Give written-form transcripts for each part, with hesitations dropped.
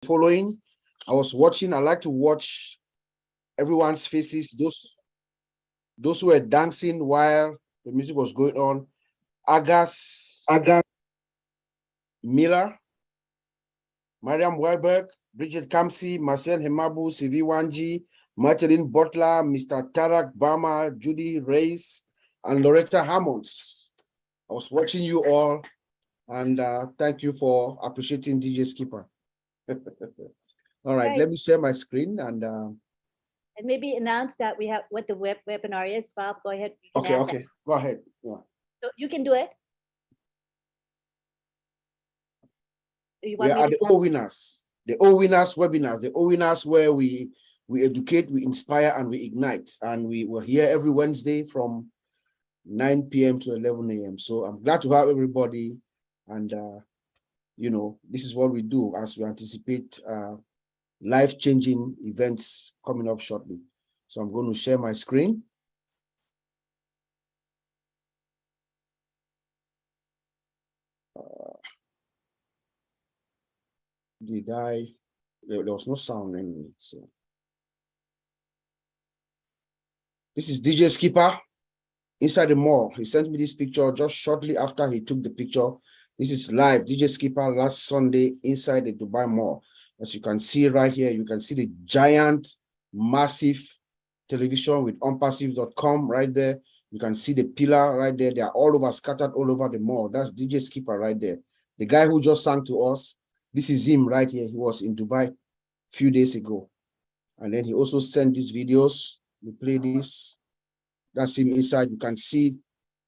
following. I was watching. I like to watch everyone's faces. Those who were dancing while the music was going on. Agas Miller, Mariam Welberg, Bridget Kamsi, Marcel Hemabu, Sivi Wanji, Martin Butler, Mr. Tarak Barma, Judy Reyes, and Loretta Hammonds. I was watching you all, and thank you for appreciating DJ Skipper. All right, let me share my screen and maybe announce that we have what the webinar is. Bob, go ahead. Okay, go ahead. Yeah. So you can do it. We are the O-Winners. The O-Winners webinars, the O-Winners where we educate, we inspire, and we ignite. And we were here every Wednesday from 9 p.m. to 11 a.m. So I'm glad to have everybody. And, this is what we do as we anticipate life-changing events coming up shortly. So I'm going to share my screen. There was no sound anyway, so. This is DJ Skipper inside the mall. He sent me this picture just shortly after he took the picture. This is live, DJ Skipper last Sunday inside the Dubai Mall. As you can see right here, you can see the giant, massive television with onpassive.com right there. You can see the pillar right there. They are all over, scattered all over the mall. That's DJ Skipper right there. The guy who just sang to us, this is him right here. He was in Dubai a few days ago. And then he also sent these videos. We play this. That's him inside. You can see.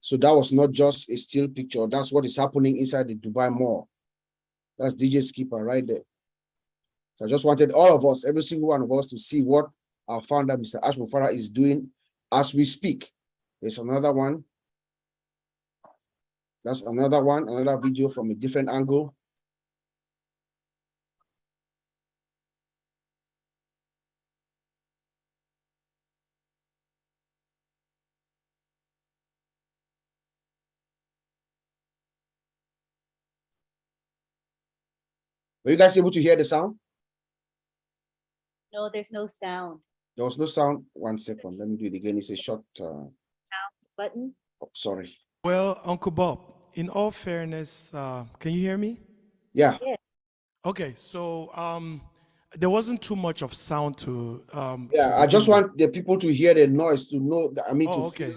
So that was not just a still picture. That's what is happening inside the Dubai Mall. That's DJ Skipper right there. So I just wanted all of us, every single one of us, to see what our founder, Mr. Ash Mufara, is doing as we speak. There's another one. That's another one, another video from a different angle. Were you guys able to hear the sound? No, there's no sound. There was no sound. 1 second. Let me do it again. It's a short sound button. Oh, sorry. Well, Uncle Bob, in all fairness, can you hear me? Yeah. Okay, so there wasn't too much of sound to. I just want the people to hear the noise to know. That, I mean, okay.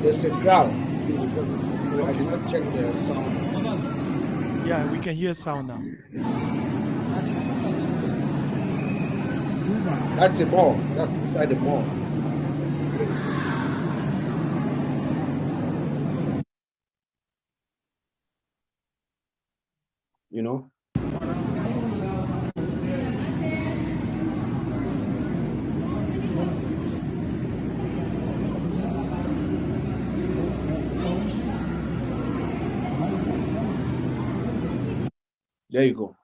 There's a crowd. I did not check the sound. Yeah, we can hear sound now. That's a mall. That's inside the mall. You know? There you go.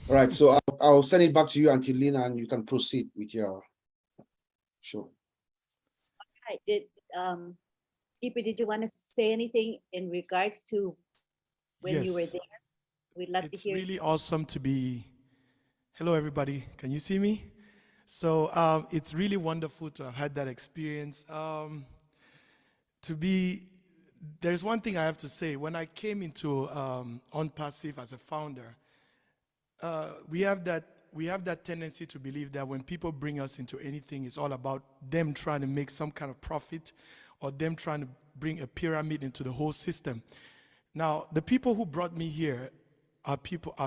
All right, so I'll send it back to you, Auntie Lina, and you can proceed with your show. All right. Skipper, did you want to say anything in regards to when you were there? We'd love to hear. It's really awesome to be. Hello, everybody. Can you see me? So it's really wonderful to have had that experience. There's one thing I have to say. When I came into OnPassive as a founder, we have that tendency to believe that when people bring us into anything, it's all about them trying to make some kind of profit or them trying to bring a pyramid into the whole system. Now, the people who brought me here are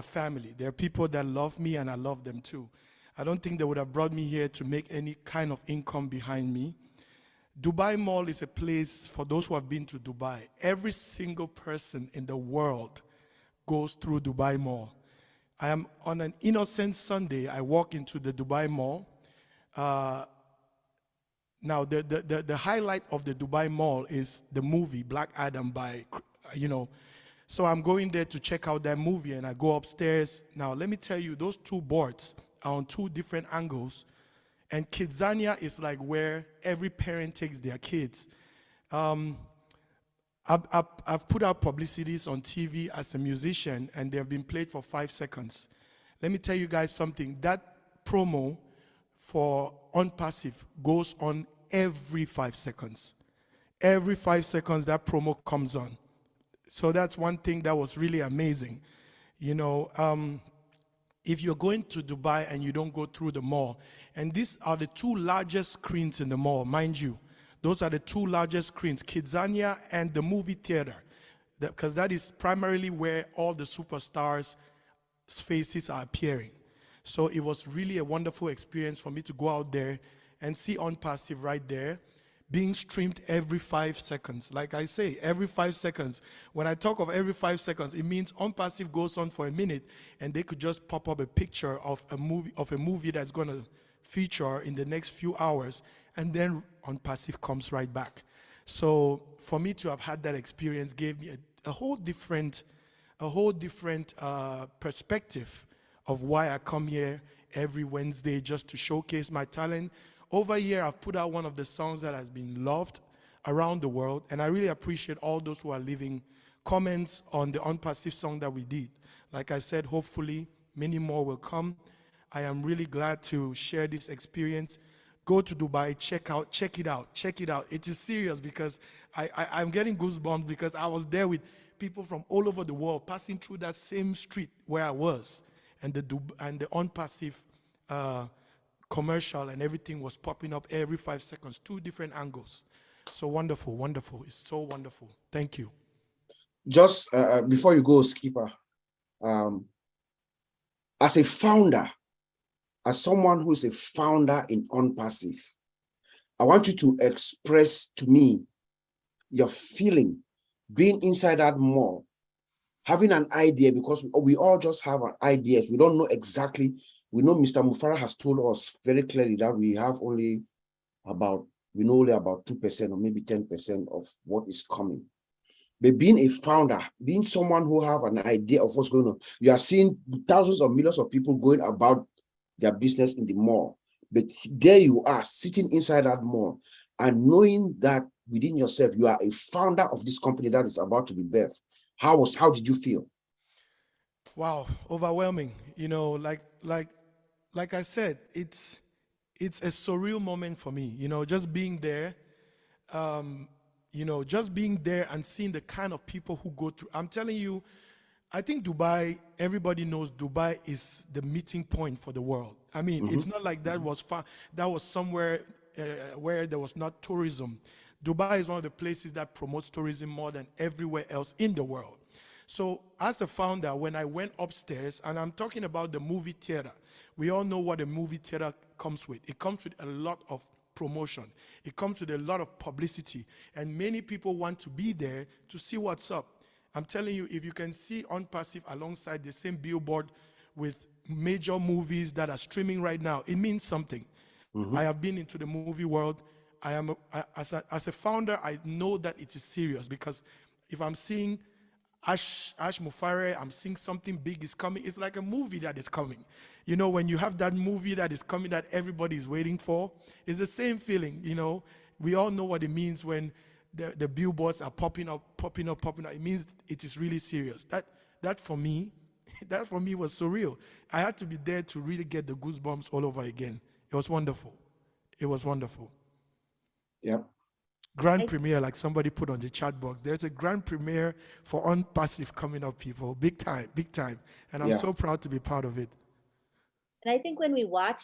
family. They're people that love me and I love them too. I don't think they would have brought me here to make any kind of income behind me. Dubai Mall is a place for those who have been to Dubai. Every single person in the world goes through Dubai Mall. I am on an innocent Sunday. I walk into the Dubai Mall. Now, the highlight of the Dubai Mall is the movie Black Adam So I'm going there to check out that movie, and I go upstairs. Now, let me tell you, those two boards are on two different angles. And Kidzania is like where every parent takes their kids. I've put out publicities on TV as a musician, and they've been played for 5 seconds. Let me tell you guys something. That promo for On Passive goes on every 5 seconds. Every 5 seconds, that promo comes on. So that's one thing that was really amazing. You know, if you're going to Dubai and you don't go through the mall, and these are the two largest screens in the mall, mind you. Those are the two largest screens, Kidzania and the movie theater, because that is primarily where all the superstars' faces are appearing. So it was really a wonderful experience for me to go out there and see On Passive right there, being streamed every 5 seconds. Like I say, every 5 seconds. When I talk of every 5 seconds, it means On Passive goes on for a minute, and they could just pop up a picture of a movie that's going to feature in the next few hours, and then On Passive comes right back. So for me to have had that experience gave me a whole different perspective of why I come here every Wednesday, just to showcase my talent. Over here, I've put out one of the songs that has been loved around the world, and I really appreciate all those who are leaving comments on the On Passive song that we did. Like I said, hopefully many more will come. I am really glad to share this experience. Go to Dubai, check it out. It is serious, because I'm getting goosebumps, because I was there with people from all over the world passing through that same street where I was, and the On Passive commercial and everything was popping up every 5 seconds, 2 different angles. So wonderful. It's so wonderful. Thank you. Just before you go, Skipper, as a founder, as someone who is a founder in On Passive, I want you to express to me your feeling being inside that mall, having an idea, because we all just have ideas. We don't know exactly. We know Mr. Mufara has told us very clearly that we know only about 2% or maybe 10% of what is coming. But being a founder, being someone who have an idea of what's going on, you are seeing thousands of millions of people going about their business in the mall. But there you are, sitting inside that mall and knowing that within yourself, you are a founder of this company that is about to be birthed. How did you feel? Wow, overwhelming. You know, like I said, it's a surreal moment for me. You know, just being there, just being there and seeing the kind of people who go through. I'm telling you, I think Dubai, everybody knows Dubai is the meeting point for the world. I mean, it's not like that was somewhere where there was not tourism. Dubai is one of the places that promotes tourism more than everywhere else in the world. So as a founder, when I went upstairs, and I'm talking about the movie theater, we all know what a movie theater comes with. It comes with a lot of promotion. It comes with a lot of publicity. And many people want to be there to see what's up. I'm telling you, if you can see On Passive alongside the same billboard with major movies that are streaming right now, it means something. I have been into the movie world. As a founder, I know that it is serious, because if I'm seeing Ash Mufare, I'm seeing something big is coming. It's like a movie that is coming. You know, when you have that movie that is coming that everybody is waiting for, it's the same feeling. You know, we all know what it means when the billboards are popping up. It means it is really serious. That for me was surreal. I had to be there to really get the goosebumps all over again. It was wonderful. Yep. Grand premiere, like somebody put on the chat box. There's a grand premiere for On Passive coming up, people. Big time. And I'm so proud to be part of it. And I think when we watch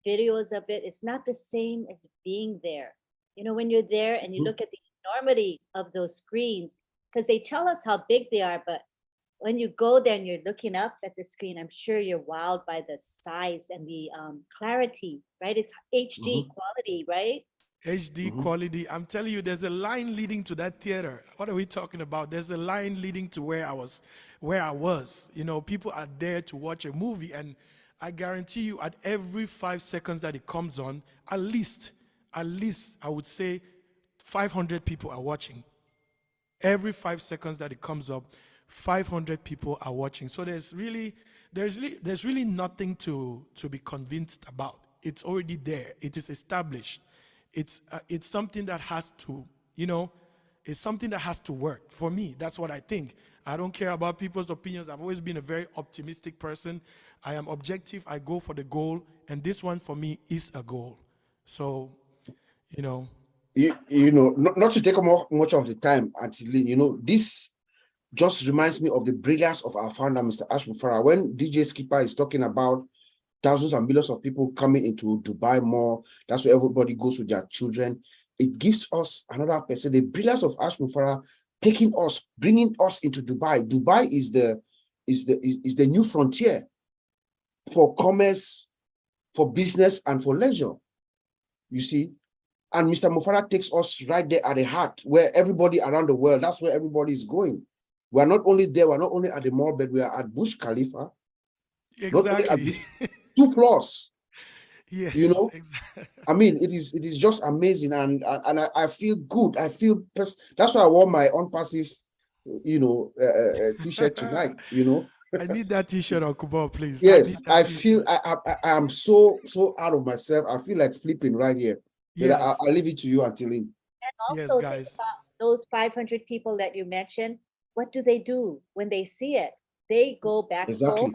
videos of it, it's not the same as being there. You know, when you're there and you look at the enormity of those screens, because they tell us how big they are, but when you go there and you're looking up at the screen, I'm sure you're wowed by the size and the clarity, right? It's HD quality, right? HD quality. I'm telling you, there's a line leading to that theater. What are we talking about? There's a line leading to where I was. You know, people are there to watch a movie, and I guarantee you, at every 5 seconds that it comes on, at least I would say 500 people are watching. Every 5 seconds that it comes up, 500 people are watching. So there's really nothing to be convinced about. It's already there. It is established. It's something that has to, you know, It's something that has to work. For me, that's what I think. I don't care about people's opinions. I've always been a very optimistic person. I am objective. I go for the goal. And this one for me is a goal. So, you know. You know, not to take much of the time, actually, you know, this just reminds me of the brilliance of our founder, Mr. Ash Mufarah. When DJ Skipper is talking about thousands and millions of people coming into Dubai Mall, that's where everybody goes with their children. It gives us another person, the brilliance of Ash Mufarah taking us, bringing us into Dubai. Dubai is the new frontier for commerce, for business, and for leisure. You see, and Mr. Mufarah takes us right there at the heart where everybody around the world, that's where everybody is going. We're not only there, we're not only at the mall, but we are at Burj Khalifa. Exactly. 2 floors. Yes. You know, exactly. I mean, it is just amazing, and I feel good. I feel that's why I wore my Unpassive, you know, t-shirt tonight. You know, I need that t-shirt, Uncle Bob, please. yes, I I need that feel t-shirt. I am so out of myself. I feel like flipping right here. But Yes. I'll leave it to you, Antilin. And Yes, also think guys. about those 500 people that you mentioned. What do they do when they see it? They go back Exactly. home,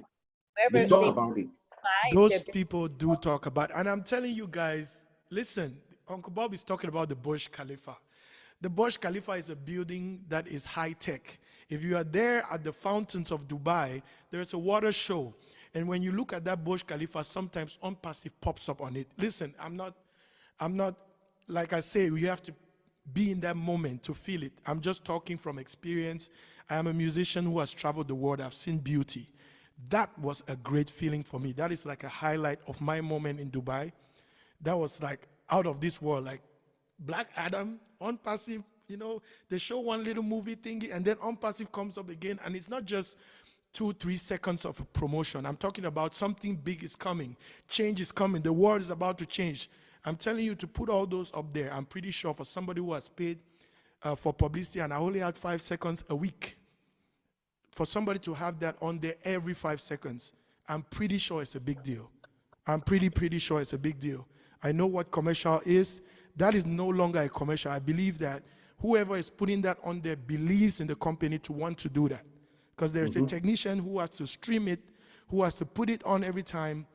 They wherever talk they about it. buy. Those people do talk about, and I'm telling you guys, listen, Uncle Bob is talking about the Burj Khalifa. The Burj Khalifa is a building that is high tech. If you are there at the fountains of Dubai, there's a water show. And when you look at that Burj Khalifa, sometimes Unpassive pops up on it. Listen, I'm not, like I say, you have to be in that moment to feel it. I'm just talking from experience. I am a musician who has traveled the world. I've seen beauty. That was a great feeling for me. That is like a highlight of my moment in Dubai. That was like out of this world, like Black Adam, Unpassive, you know, they show one little movie thingy and then Unpassive comes up again, and it's not just 2-3 seconds of a promotion. I'm talking about something big is coming. Change is coming. The world is about to change. I'm telling you to put all those up there. I'm pretty sure for somebody who has paid for publicity and I only had 5 seconds a week, for somebody to have that on there every 5 seconds, I'm pretty sure it's a big deal. I'm pretty sure it's a big deal. I know what commercial is. That is no longer a commercial. I believe that whoever is putting that on there believes in the company to want to do that. Because there's a technician who has to stream it, who has to put it on every time.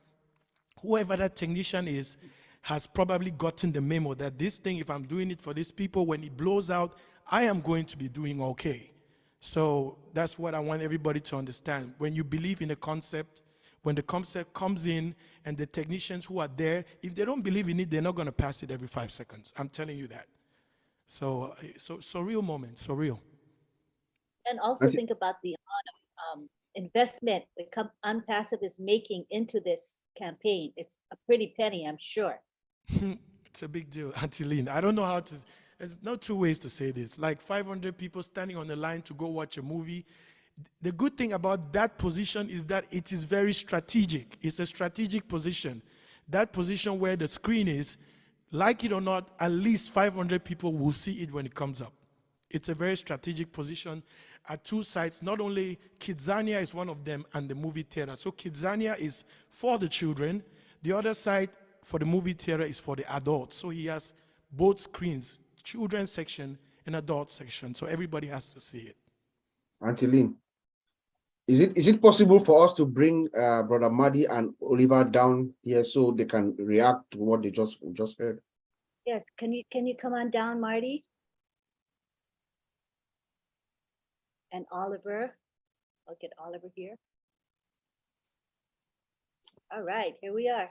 Whoever that technician is has probably gotten the memo that this thing, if I'm doing it for these people, when it blows out, I am going to be doing okay. So that's what I want everybody to understand. When you believe in a concept, when the concept comes in and the technicians who are there, if they don't believe in it, they're not going to pass it every 5 seconds. I'm telling you that. So real moment, so real. And also think about the amount of investment that Unpassive is making into this campaign. It's a pretty penny, I'm sure. It's a big deal, Antilene. I don't know how to, there's no 2 ways to say this. Like 500 people standing on the line to go watch a movie. The good thing about that position is that it is very strategic. It's a strategic position. That position where the screen is, like it or not, at least 500 people will see it when it comes up. It's a very strategic position at 2 sites. Not only Kidzania is one of them and the movie theater. So Kidzania is for the children. The other side for the movie theater is for the adults. So he has both screens, children's section and adult section. So everybody has to see it. Antilene, is it possible for us to bring Brother Madi and Oliver down here so they can react to what they just heard? Yes, can you come on down, Marty? And Oliver, I'll get Oliver here. All right, here we are.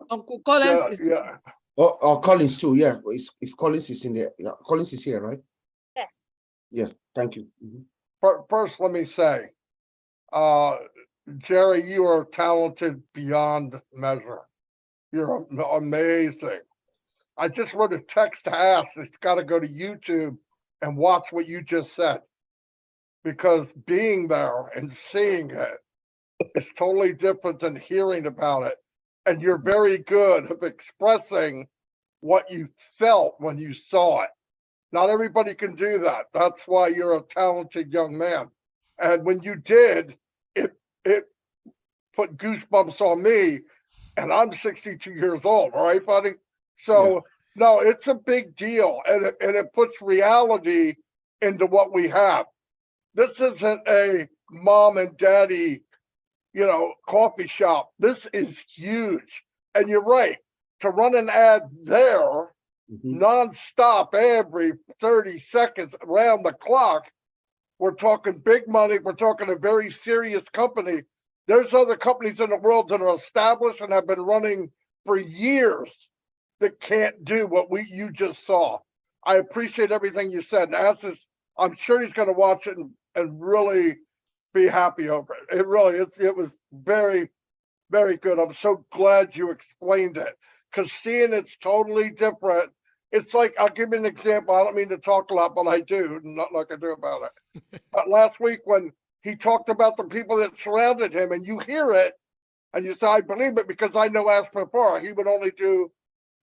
Uncle Collins is Yeah. Oh, Collins too. Yeah, if Collins is in there, yeah, Collins is here, right? Yes. Yeah. Thank you. Mhm. First, let me say, Jerry, you are talented beyond measure. You're amazing. I just wrote a text to Ash. It's got to go to YouTube and watch what you just said, because being there and seeing it is totally different than hearing about it. And you're very good at expressing what you felt when you saw it. Not everybody can do that. That's why you're a talented young man. And when you did, it put goosebumps on me. And I'm 62 years old, all right, buddy? So No, it's a big deal, and it puts reality into what we have. This isn't a mom and daddy, coffee shop. This is huge. And you're right, to run an ad there nonstop every 30 seconds around the clock, we're talking big money. We're talking a very serious company. There's other companies in the world that are established and have been running for years that can't do what you just saw. I appreciate everything you said. And I'm sure he's going to watch it and really be happy over it. It was very, very good. I'm so glad you explained it, because seeing it's totally different. It's like, I'll give you an example. I don't mean to talk a lot, but I do. Not like I do about it. But last week when he talked about the people that surrounded him, and you hear it, and you say, I believe it because I know Ash Mufareh, he would only do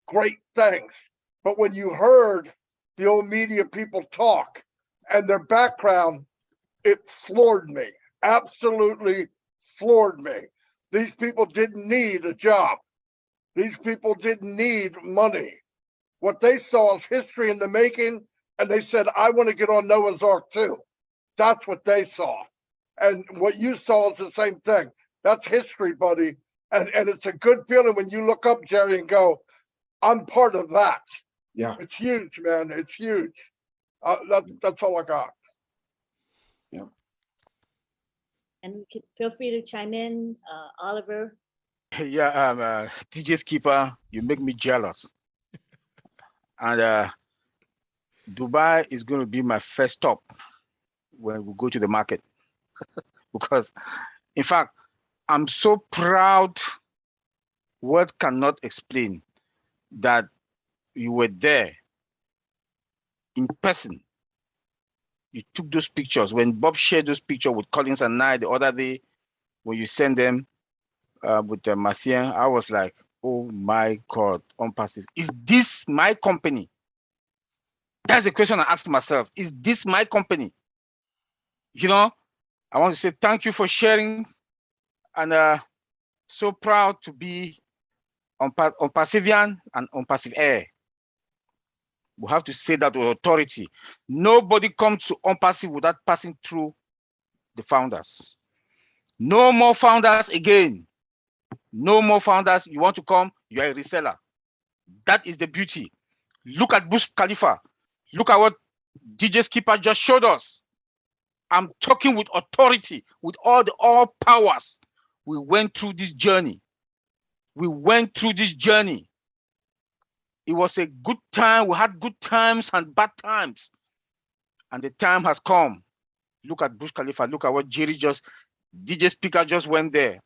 great things. But when you heard the old media people talk and their background, it floored me. Absolutely floored me. These people didn't need a job. These people didn't need money. What they saw is history in the making, and they said, I want to get on Noah's Ark too. That's what they saw. And what you saw is the same thing. That's history, buddy. And it's a good feeling when you look up, Jerry, and go, I'm part of that. Yeah. It's huge, man. It's huge. That's all I got. Yeah. And you can feel free to chime in, Oliver. Yeah, DJ Skipper, you make me jealous. And Dubai is going to be my first stop when we go to the market. Because, in fact, I'm so proud, words cannot explain, that you were there in person. You took those pictures. When Bob shared those pictures with Collins and I the other day, when you sent them with Marcien, I was like, oh my God, OnPassive. Is this my company? That's the question I asked myself. Is this my company? I want to say thank you for sharing, and so proud to be on Passivian and OnPassive Air. We have to say that with authority. Nobody comes to OnPassive without passing through the founders. No more founders again. No more founders. You want to come, you are a reseller. That is the beauty. Look at Burj Khalifa. Look at what DJ Skipper just showed us. I'm talking with authority, with all powers. We went through this journey. We went through this journey. It was a good time. We had good times and bad times. And the time has come. Look at Burj Khalifa. Look at what DJ Speaker just went there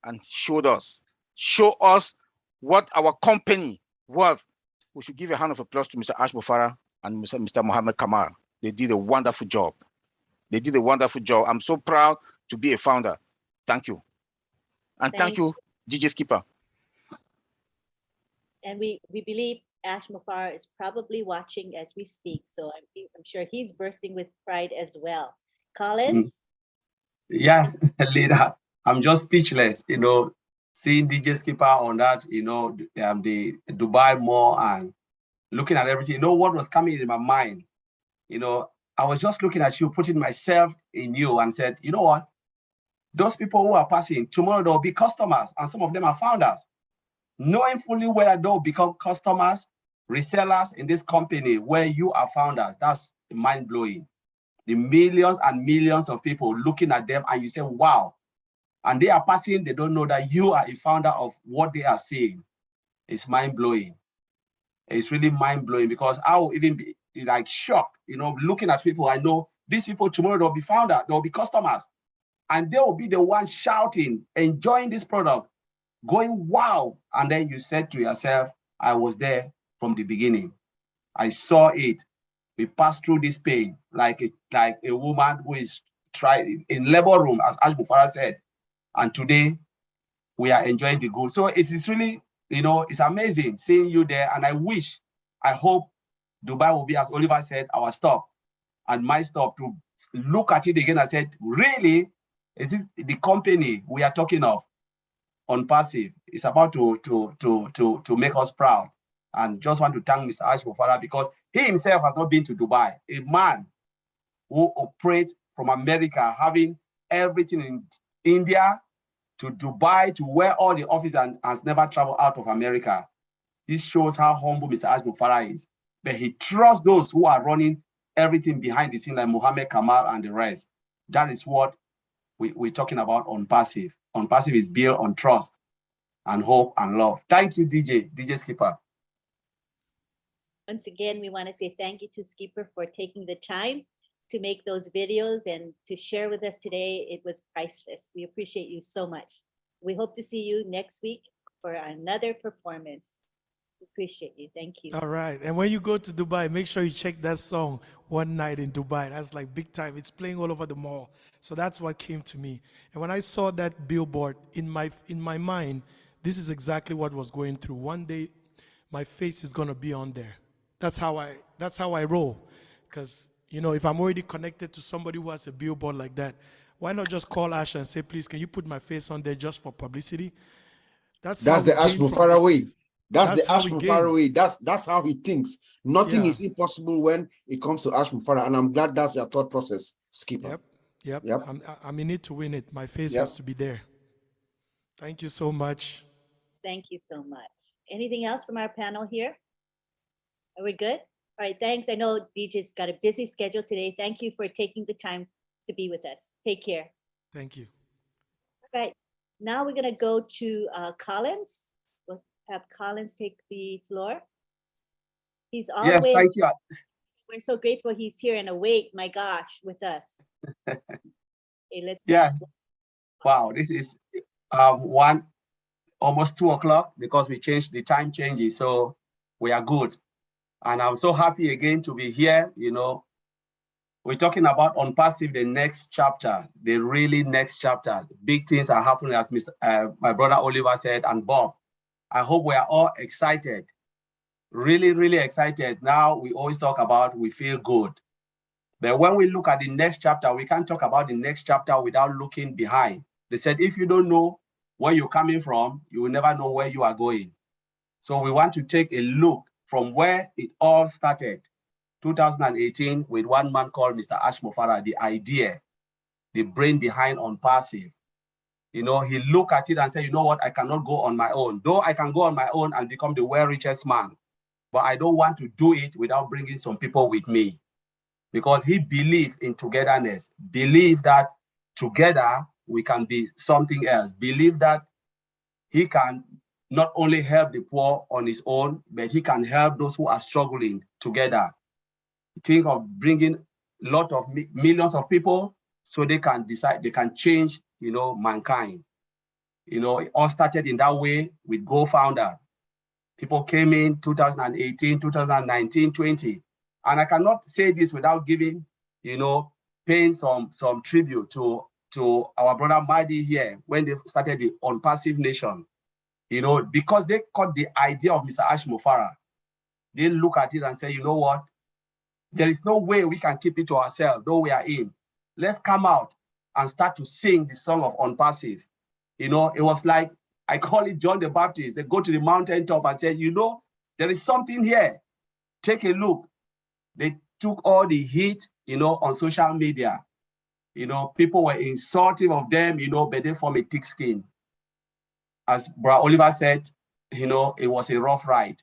and showed us. Show us what our company was. We should give a hand of applause to Mr. Ash Mufareh and Mr. Mohammed Kamal. They did a wonderful job. They did a wonderful job. I'm so proud to be a founder. Thank you. And thank you, DJ Skipper. And we believe Ash Mufareh is probably watching as we speak. So I'm sure he's bursting with pride as well. Collins? Yeah, Lida, I'm just speechless, seeing DJ Skipper on that, the Dubai Mall and looking at everything. What was coming in my mind? I was just looking at you, putting myself in you and said, you know what? Those people who are passing, tomorrow they'll be customers, and some of them are founders. Knowing fully well they'll become customers, resellers in this company where you are founders, that's mind-blowing. The millions and millions of people looking at them, and you say, wow. And they are passing, they don't know that you are a founder of what they are saying. It's mind-blowing. It's really mind-blowing, because I will even be like shocked, looking at people. I know these people tomorrow, they'll be founders, they'll be customers, and they will be the ones shouting, enjoying this product, going, wow. And then you said to yourself, I was there from the beginning. I saw it. We passed through this pain like a woman who is trying in labor room, as Ash Mufareh said. And today we are enjoying the good. So it is really, it's amazing seeing you there. And I hope Dubai will be, as Oliver said, our stop and my stop to look at it again. I said, really, is it the company we are talking of, OnPassive, is about to make us proud. And just want to thank Mr. Ash Mufara because he himself has not been to Dubai. A man who operates from America, having everything in India to Dubai to where all the office and has never traveled out of America. This shows how humble Mr. Ash Mufara is. But he trusts those who are running everything behind the scene, like Mohammed Kamal and the rest. That is what we're talking about on passive. On passive is built on trust and hope and love. Thank you, DJ Skipper. Once again, we want to say thank you to Skipper for taking the time to make those videos and to share with us today. It was priceless. We appreciate you so much. We hope to see you next week for another performance. We appreciate you. Thank you. All right. And when you go to Dubai, make sure you check that song, One Night in Dubai. That's like big time. It's playing all over the mall. So that's what came to me. And when I saw that billboard in my mind, this is exactly what was going through. One day, my face is going to be on there. That's how I roll. Because, you know, if I'm already connected to somebody who has a billboard like that, why not just call Ash and say, please, can you put my face on there just for publicity? That's the Ash Mufara way. That's the Ash Mufara way. That's how he thinks. Nothing is impossible when it comes to Ash Mufara, and I'm glad that's your thought process, Skipper. Yep. I'm in it to win it. My face has to be there. Thank you so much. Thank you so much. Anything else from our panel here? Are we good? All right, thanks. I know DJ's got a busy schedule today. Thank you for taking the time to be with us. Take care. Thank you. All right, now we're gonna go to Collins. We'll have Collins take the floor. He's all the way. Thank you. We're so grateful he's here and awake, my gosh, with us. Okay, let's. Wow, this is almost 2 o'clock because we changed the time changes, so we are good. And I'm so happy again to be here. You know, we're talking about on passive, the next chapter, the really next chapter. Big things are happening, as my brother Oliver said, and Bob. I hope we are all excited, really, really excited. Now we always talk about we feel good. But when we look at the next chapter, we can't talk about the next chapter without looking behind. They said, if you don't know where you're coming from, you will never know where you are going. So we want to take a look from where it all started, 2018, with one man called Mr. Ash Mufara, the idea, the brain behind on passive. You know, he looked at it and said, you know what, I cannot go on my own. Though I can go on my own and become the world richest man, but I don't want to do it without bringing some people with me. Because he believed in togetherness, believed that together we can be something else, believed that he can not only help the poor on his own, but he can help those who are struggling together. Think of bringing a lot of millions of people so they can decide, they can change, you know, mankind. You know, it all started in that way with GoFounder. People came in 2018, 2019, 20. And I cannot say this without giving, you know, paying some tribute to our brother Mahdi here when they started the On Passive Nation. You know, because they caught the idea of Mr. Ash Mufara. They look at it and say, you know what? There is no way we can keep it to ourselves, though we are in. Let's come out and start to sing the song of On Passive. You know, it was like, I call it John the Baptist. They go to the mountaintop and say, you know, there is something here. Take a look. They took all the heat, you know, on social media. You know, people were insulting of them, you know, but they form a thick skin. As Brother Oliver said, you know, it was a rough ride.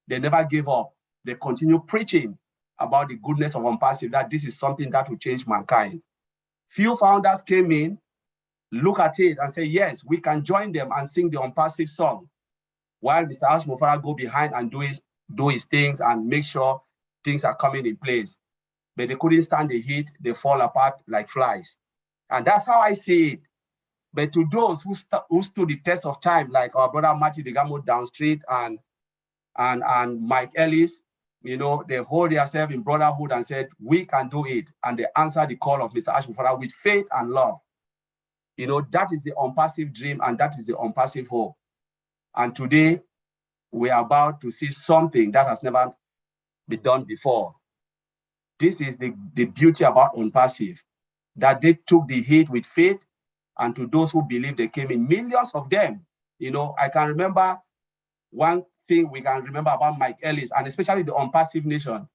They never gave up. They continue preaching about the goodness of On Passive, that this is something that will change mankind. Few founders came in, look at it and say, yes, we can join them and sing the On Passive song, while Mr. Ash Mufara go behind and do his things and make sure things are coming in place. But they couldn't stand the heat, they fall apart like flies. And that's how I see it. But to those who stood the test of time, like our brother Marty Digamo Downstreet and Mike Ellis, you know, they hold themselves in brotherhood and said, we can do it. And they answered the call of Mr. Ash Mufara with faith and love. You know, that is the On Passive dream, and that is the On Passive hope. And today, we are about to see something that has never been done before. This is the beauty about On Passive, that they took the heat with faith, and to those who believe, they came in, millions of them. You know, I can remember one thing we can remember about Mike Ellis, and especially the Unpassive Nation.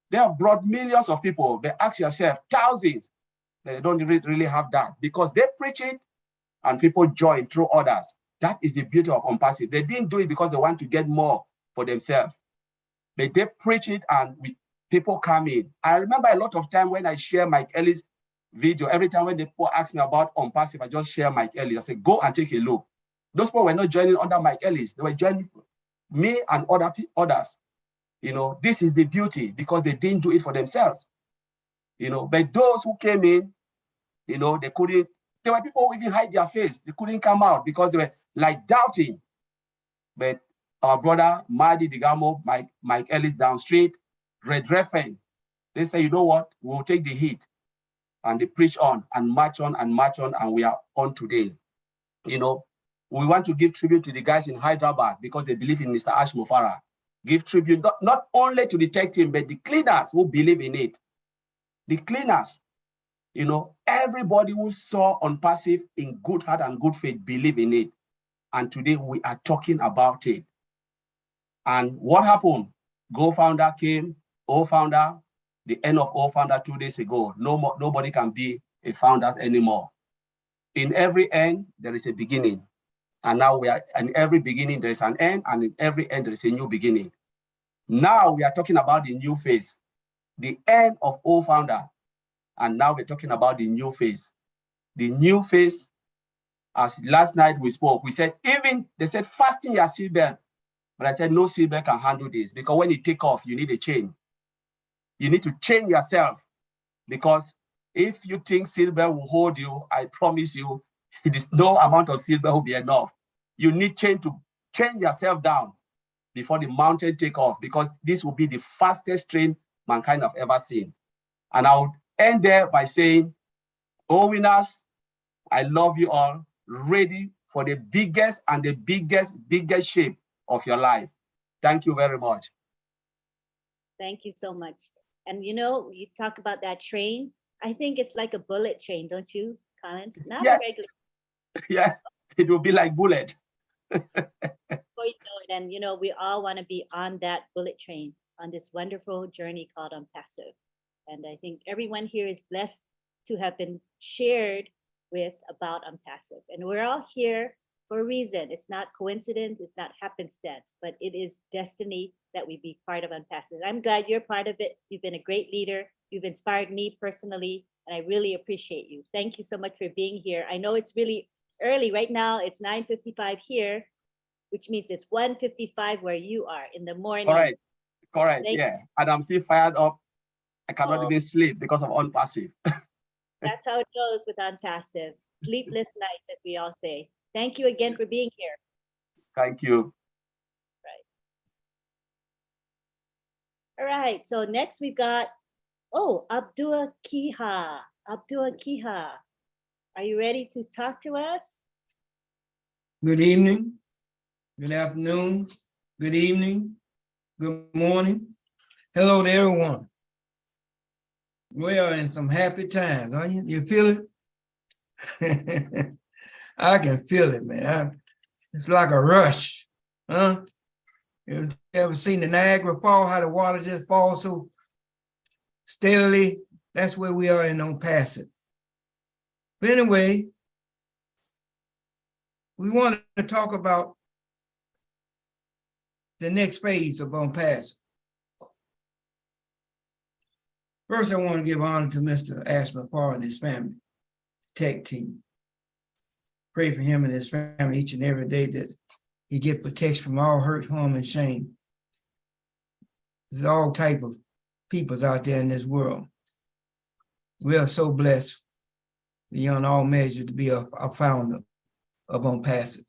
They have brought millions of people, but ask yourself, thousands, they don't really have that because they preach it and people join through others. That is the beauty of Unpassive. They didn't do it because they want to get more for themselves. But they preach it and people come in. I remember a lot of time when I share Mike Ellis video, every time when people ask me about Unpassive, I just share Mike Ellis. I say, go and take a look. Those people were not joining under Mike Ellis. They were joining me and others. You know, this is the beauty because they didn't do it for themselves. You know, but those who came in, you know, they couldn't, there were people who even hide their face. They couldn't come out because they were like doubting. But our brother, Mahdi Digamo, Mike Ellis down street, Red Reffen, they say, you know what, we'll take the heat. And they preach on and march on and march on, and we are on today. You know, we want to give tribute to the guys in Hyderabad because they believe in Mr. Ash Mufara. Give tribute not only to the tech team, but the cleaners who believe in it. The cleaners, you know, everybody who saw Unpassive in good heart and good faith believe in it. And today we are talking about it. And what happened? Go Founder came, O Founder, the end of O Founder 2 days ago. Nobody can be a founder anymore. In every end, there is a beginning. And now we are, in every beginning, there is an end, and in every end, there is a new beginning. Now we are talking about the new phase, the end of O Founder. And now we're talking about the new phase. The new phase, as last night we spoke, we said, they said, fasten your seatbelt. But I said, no seatbelt can handle this because when you take off, you need a chain. You need to chain yourself because if you think seatbelt will hold you, I promise you, it is no amount of seatbelt will be enough. You need chain to chain yourself down before the mountain take off because this will be the fastest train mankind have ever seen. And I would end there by saying, oh winners, I love you all, ready for the biggest and the biggest shape of your life. Thank you very much. Thank you so much. And you know, you talk about that train. I think it's like a bullet train, don't you, Collins? Not Yes. a regular. Yeah, it will be like bullet. And you know, we all want to be on that bullet train on this wonderful journey called Unpassive. And I think everyone here is blessed to have been shared with about Unpassive. And we're all here for a reason. It's not coincidence, it's not happenstance, but it is destiny that we be part of Unpassive. I'm glad you're part of it. You've been a great leader. You've inspired me personally, and I really appreciate you. Thank you so much for being here. I know it's really early right now. It's 9:55 here, which means it's 1:55 where you are in the morning. Correct, yeah. And I'm still fired up. I cannot even sleep because of Unpassive. That's how it goes with Unpassive. Sleepless nights, as we all say. Thank you again for being here. Thank you. All right, so next we've got, Abdul Kiha. Abdul Kiha, are you ready to talk to us? Good evening, good afternoon, good evening, good morning. Hello to everyone. We are in some happy times, aren't you? You feel it? I can feel it, man. It's like a rush, huh? You ever seen the Niagara Fall, how the water just falls so steadily? That's where we are in Unpassive. But anyway, we want to talk about the next phase of Unpassive. First, I want to give honor to Mr. Ash Mufara and his family, tech team. Pray for him and his family each and every day that he get protection from all hurt, harm, and shame. There's all type of peoples out there in this world. We are so blessed beyond all measure to be a founder of Unpassive.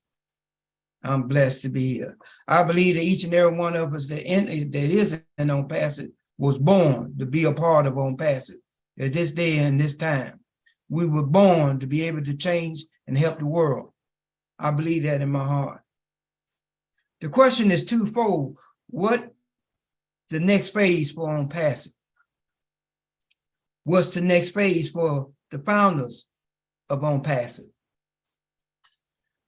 I'm blessed to be here. I believe that each and every one of us that is in Unpassive was born to be a part of Unpassive. At this day and this time, we were born to be able to change and help the world. I believe that in my heart. The question is twofold. What the next phase for Unpassive? What's the next phase for the founders of Unpassive?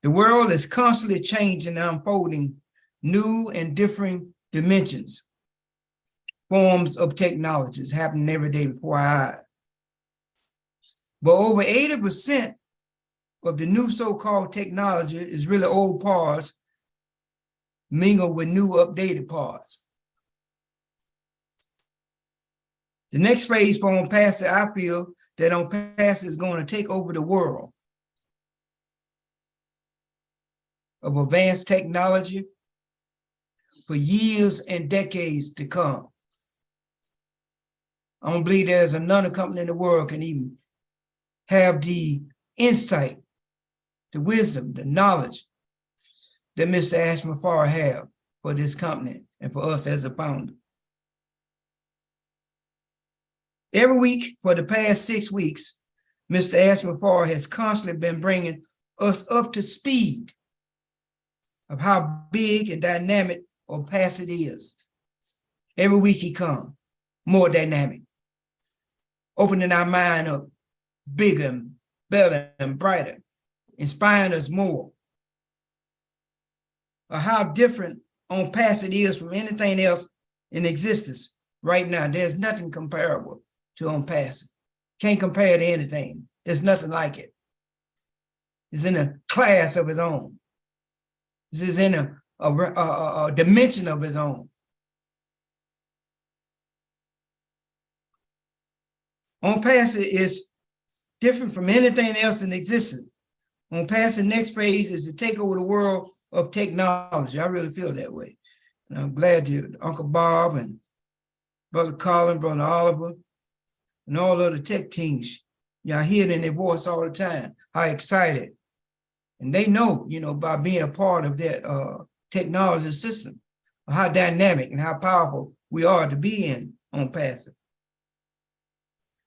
The world is constantly changing and unfolding new and differing dimensions, forms of technologies happening every day before our eyes. But over 80% of the new so-called technology is really old parts mingled with new updated parts. The next phase for OnPassive, I feel that OnPassive is going to take over the world of advanced technology for years and decades to come. I don't believe there's another company in the world can even have the insight, the wisdom, the knowledge that Mr. Ashman Farr have for this company and for us as a founder. Every week for the past 6 weeks, Mr. Ashman Farr has constantly been bringing us up to speed of how big and dynamic OnPassive is. Every week he comes, more dynamic, opening our mind up, bigger and better and brighter, inspiring us more. Or how different OnPassive is from anything else in existence right now. There's nothing comparable to OnPassive. Can't compare to anything. There's nothing like it. It's in a class of its own. This is in a dimension of its own. OnPassive is different from anything else in existence. OnPassive next phase is to take over the world of technology. I really feel that way. And I'm glad to Uncle Bob and Brother Colin, Brother Oliver, and all other tech teams. Y'all hear it in their voice all the time, how excited. And they know, by being a part of that technology system, how dynamic and how powerful we are to be in OnPassive.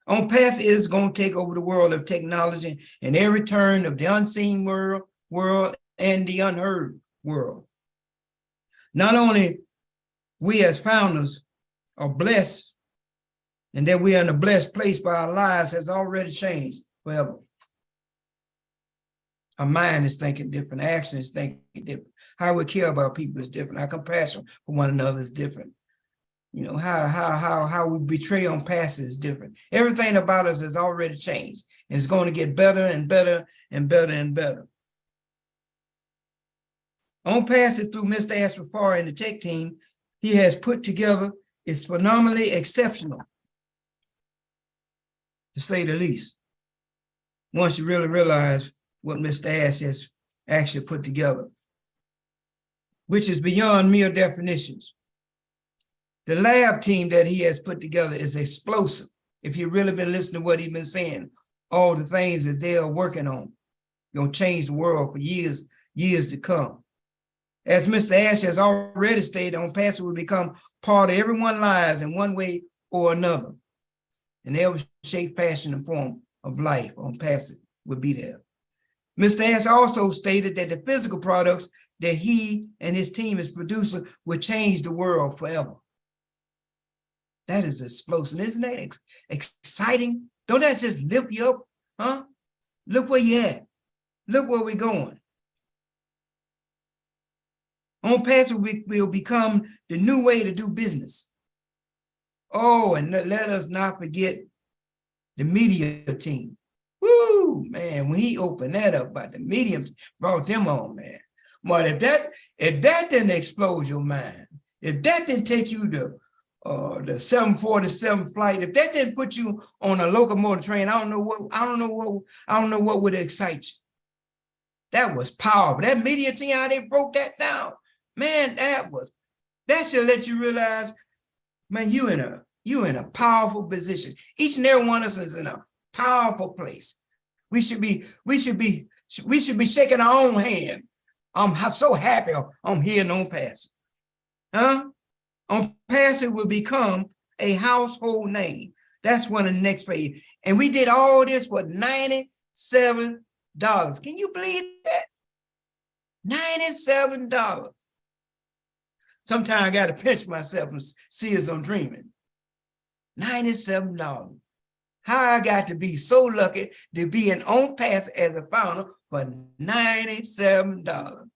OnPassive is going to take over the world of technology and every turn of the unseen world and the unheard world. Not only we as founders are blessed and that we are in a blessed place, but our lives has already changed forever. Our mind is thinking different, our action is thinking different. How we care about people is different. Our compassion for one another is different. How we betray OnPassive is different. Everything about us has already changed, and it's going to get better and better and better and better. OnPassive, through Mr. Ashman Farr and the tech team he has put together, is phenomenally exceptional, to say the least. Once you really realize what Mr. Ash has actually put together, which is beyond mere definitions. The lab team that he has put together is explosive. If you've really been listening to what he's been saying, all the things that they are working on, going to change the world for years to come. As Mr. Ash has already stated, OnPassive will become part of everyone's lives in one way or another. In every shape, fashion, and form of life, OnPassive will be there. Mr. Ash also stated that the physical products that he and his team is producing will change the world forever. That is explosive. Isn't that exciting? Don't that just lift you up? Huh? Look where you're at. Look where we're going. OnPassive will become the new way to do business. Oh, and let us not forget the media team. Woo, man, when he opened that up, but the mediums brought them on, man. But if that didn't explode your mind, if that didn't take you to the 747 flight, if that didn't put you on a locomotive train, I don't know what would excite you. That was powerful. That media team, how they broke that down, man, that should let you realize, man, you in a powerful position. Each and every one of us is in a powerful place. We should be shaking our own hand. I'm so happy I'm here in OnPassive. Huh? OnPassive will become a household name. That's one of the next phase. And we did all this for $97. Can you believe that? $97. Sometimes I got to pinch myself and see as I'm dreaming. $97. How I got to be so lucky to be in OnPassive as a founder for $97.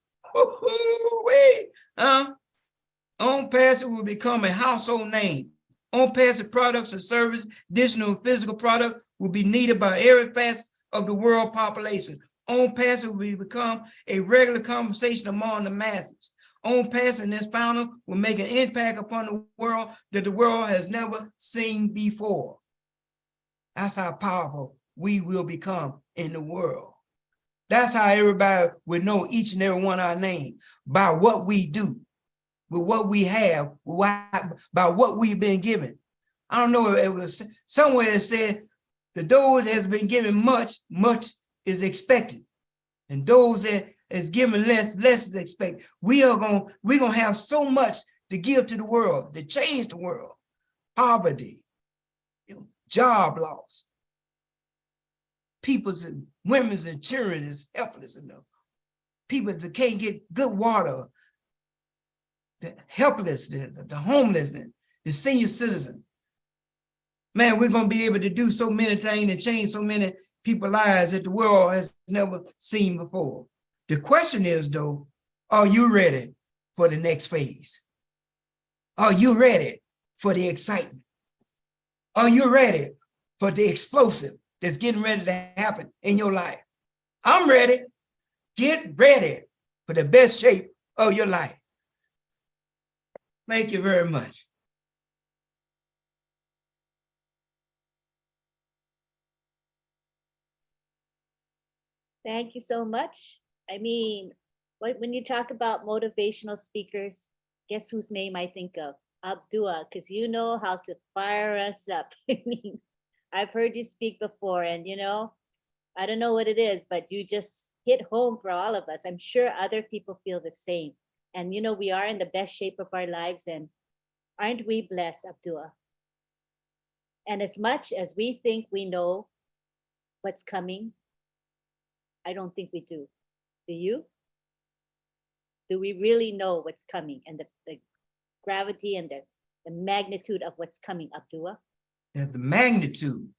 Wait, OnPassive will become a household name. OnPassive products and services, digital and physical products, will be needed by every facet of the world population. OnPassive will become a regular conversation among the masses. OnPassive and its founder will make an impact upon the world that the world has never seen before. That's how powerful we will become in the world. That's how everybody will know each and every one of our names, by what we do, with what we have, by what we've been given. I don't know if it was somewhere it said, to those that has been given much, much is expected. And those that is given less, less is expected. We're gonna have so much to give to the world, to change the world. Poverty, job loss. People's and women's and children is helpless enough. People that can't get good water, the helpless, the homeless, the senior citizen. Man, we're gonna be able to do so many things and change so many people's lives that the world has never seen before. The question is though, are you ready for the next phase? Are you ready for the excitement? Are you ready for the explosive that's getting ready to happen in your life? I'm ready. Get ready for the best shape of your life. Thank you very much. Thank you so much. I mean, when you talk about motivational speakers, guess whose name I think of? Abdua, because you know how to fire us up. I mean, I've heard you speak before, and I don't know what it is, but you just hit home for all of us. I'm sure other people feel the same. And we are in the best shape of our lives, and aren't we blessed, Abdua? And as much as we think we know what's coming, I don't think we do. Do you? Do we really know what's coming and the gravity and the magnitude of what's coming, Abdua? There's the magnitude.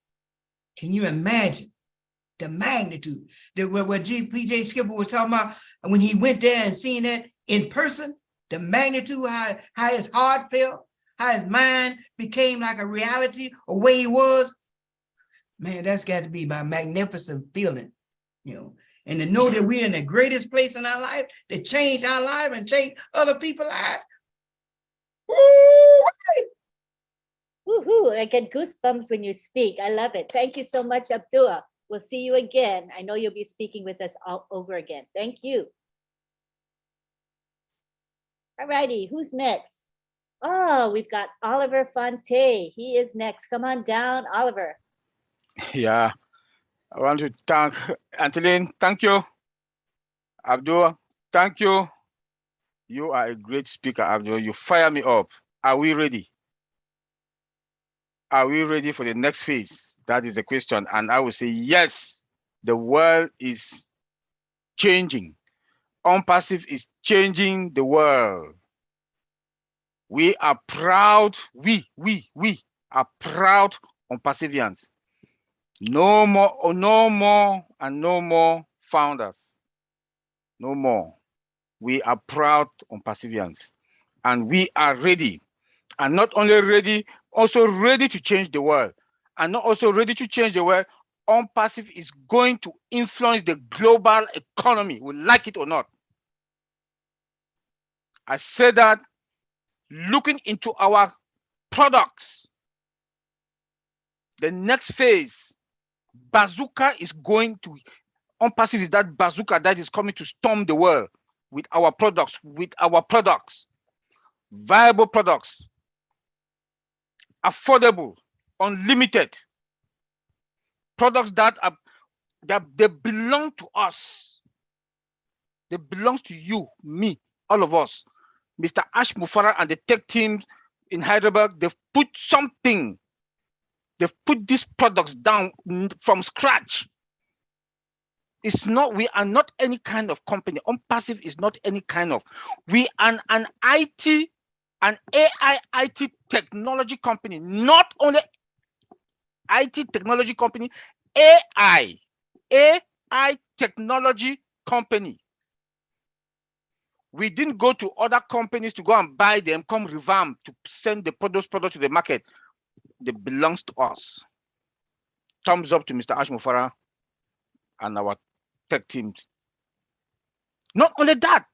Can you imagine the magnitude? What PJ Skipper was talking about when he went there and seen that in person, the magnitude, how his heart felt, how his mind became like a reality of where he was. Man, that's got to be my magnificent feeling, and to know that we're in the greatest place in our life to change our life and change other people's lives. Woohoo! I get goosebumps when you speak. I love it. Thank you so much, Abdua. We'll see you again. I know you'll be speaking with us all over again. Thank you. All righty, who's next? Oh, we've got Oliver Fonte. He is next. Come on down, Oliver. Yeah, I want to thank Antolin. Thank you. Abdul, thank you. You are a great speaker, Abdul. You fire me up. Are we ready? Are we ready for the next phase? That is the question. And I will say, yes, the world is changing. OnPassive is changing the world. We are proud, we are proud OnPassivians. No more founders. No more. We are proud OnPassivians. And we are ready. And not only ready, also ready to change the world. And not also ready to change the world, OnPassive is going to influence the global economy, we like it or not. I said that looking into our products, the next phase, bazooka is going to, OnPassive is that bazooka that is coming to storm the world with our products, viable products, affordable, unlimited products that they belong to us. They belong to you, me, all of us. Mr. Ash Mufarah and the tech team in Hyderabad, they've put something. They've put these products down from scratch. We are not any kind of company. OnPassive is not any kind of. We are an IT, an AI IT technology company, not only IT technology company, AI technology company. We didn't go to other companies to go and buy them, come revamp to send those products to the market. They belongs to us. Thumbs up to Mr. Ash Mufara and our tech teams. Not only that,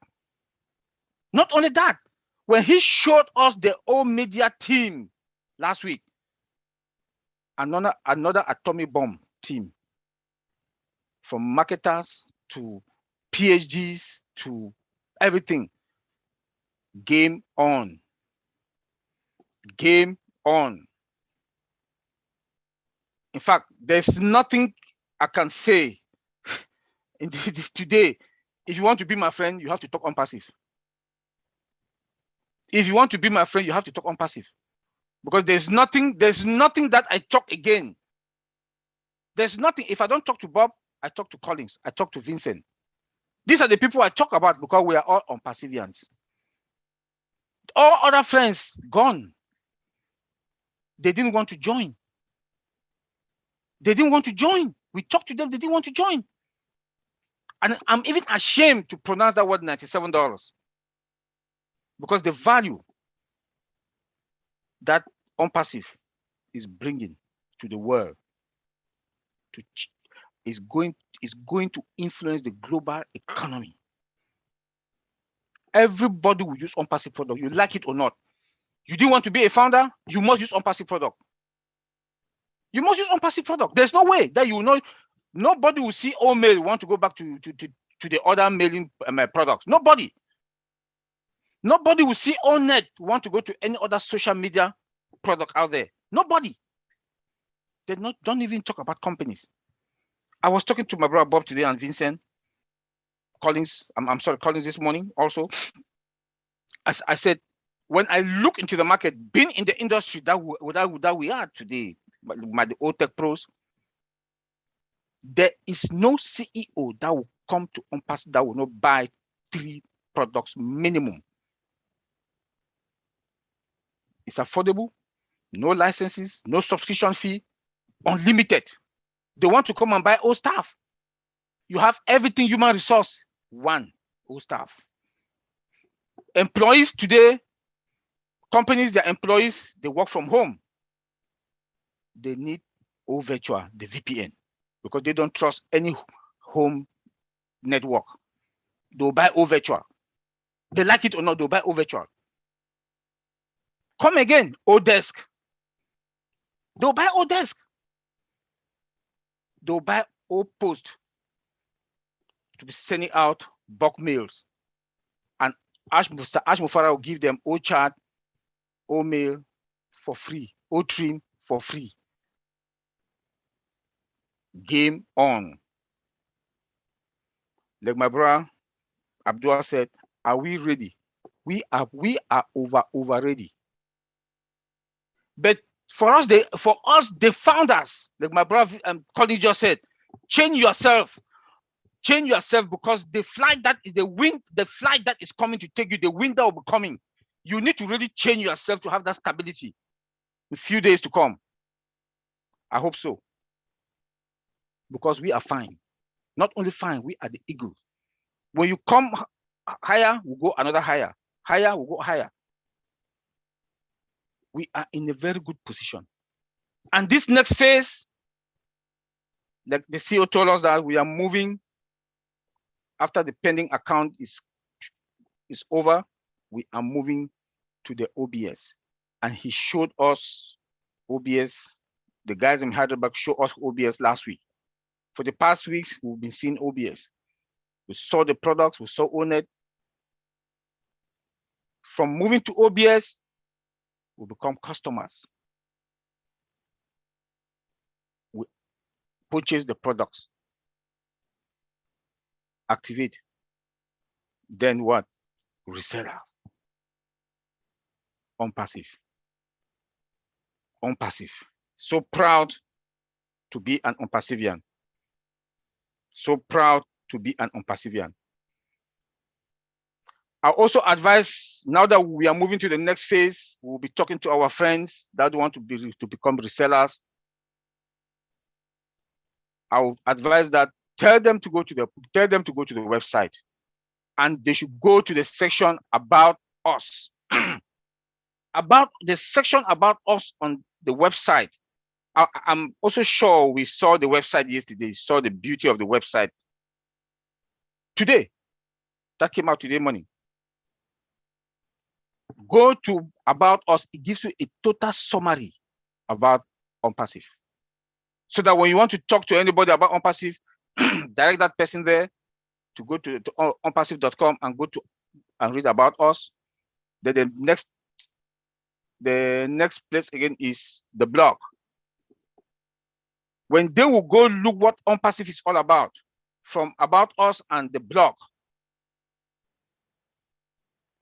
when he showed us the old media team last week, another atomic bomb team, from marketers to PhDs to everything. Game on. Game on. In fact, there's nothing I can say today. If you want to be my friend, you have to talk on passive. If you want to be my friend, you have to talk on passive. Because there's nothing that I talk again. There's nothing. If I don't talk to Bob, I talk to Collins, I talk to Vincent. These are the people I talk about because we are all on Passivians. All other friends gone. They didn't want to join. They didn't want to join. We talked to them, they didn't want to join. And I'm even ashamed to pronounce that word $97 because the value that OnPassive is bringing to the world is going to influence the global economy. Everybody will use OnPassive product, you like it or not. You didn't want to be a founder, you must use OnPassive product. You must use OnPassive product. There's no way that you will know. Nobody will see Omail want to go back to the other mailing products. Nobody. Nobody will see Onet want to go to any other social media product out there. Nobody. They don't even talk about companies. I was talking to my brother Bob today and Vincent Collins. I'm sorry, Collins this morning also. As I said, when I look into the market, being in the industry that we are today, by the old tech pros, there is no CEO that will come to OnPassive that will not buy 3 products minimum. It's affordable, no licenses, no subscription fee, unlimited. They want to come and buy old staff. You have everything human resource, one old staff. Employees today, companies, their employees, they work from home. They need OVirtual, the VPN, because they don't trust any home network. They'll buy OVirtual. They like it or not, they'll buy OVirtual. Come again, Odesk. They'll buy Odesk. They'll buy OPost to be sending out bulk mails. And Mr. Ash Mufara will give them OChat, OMail for free, OTrim for free. Game on. Like my brother Abdul said, are we ready? We are over ready. But for us, the founders, like my brother Colin just said, change yourself, because the flight that is the flight that is coming to take you, the wind that will be coming, you need to really change yourself to have that stability in a few days to come. I hope so. Because we are fine. Not only fine, we are the eagles. When you come higher, we'll go another higher. Higher, we'll go higher. We are in a very good position. And this next phase, like the CEO told us that we are moving after the pending account is over, we are moving to the OBS. And he showed us OBS. The guys in Hyderabad showed us OBS last week. For the past weeks, we've been seeing OBS. We saw the products, we saw Onet. From moving to OBS, we become customers. We purchase the products, activate. Then what? Reseller. OnPassive. OnPassive. So proud to be an OnPassivian. So proud to be an OnPassivian. I also advise, now that we are moving to the next phase, we'll be talking to our friends that want to become resellers. I would advise that tell them to go to the website. and they should go to the section about us. About the section about us on the website. I'm also sure we saw the website yesterday, saw the beauty of the website. Today, that came out today morning. Go to about us, it gives you a total summary about OnPassive. So that when you want to talk to anybody about OnPassive, direct that person there to go to onpassive.com and go to and read about us. Then the next place again is the blog. When they will go look what OnPassive is all about, from about us and the blog,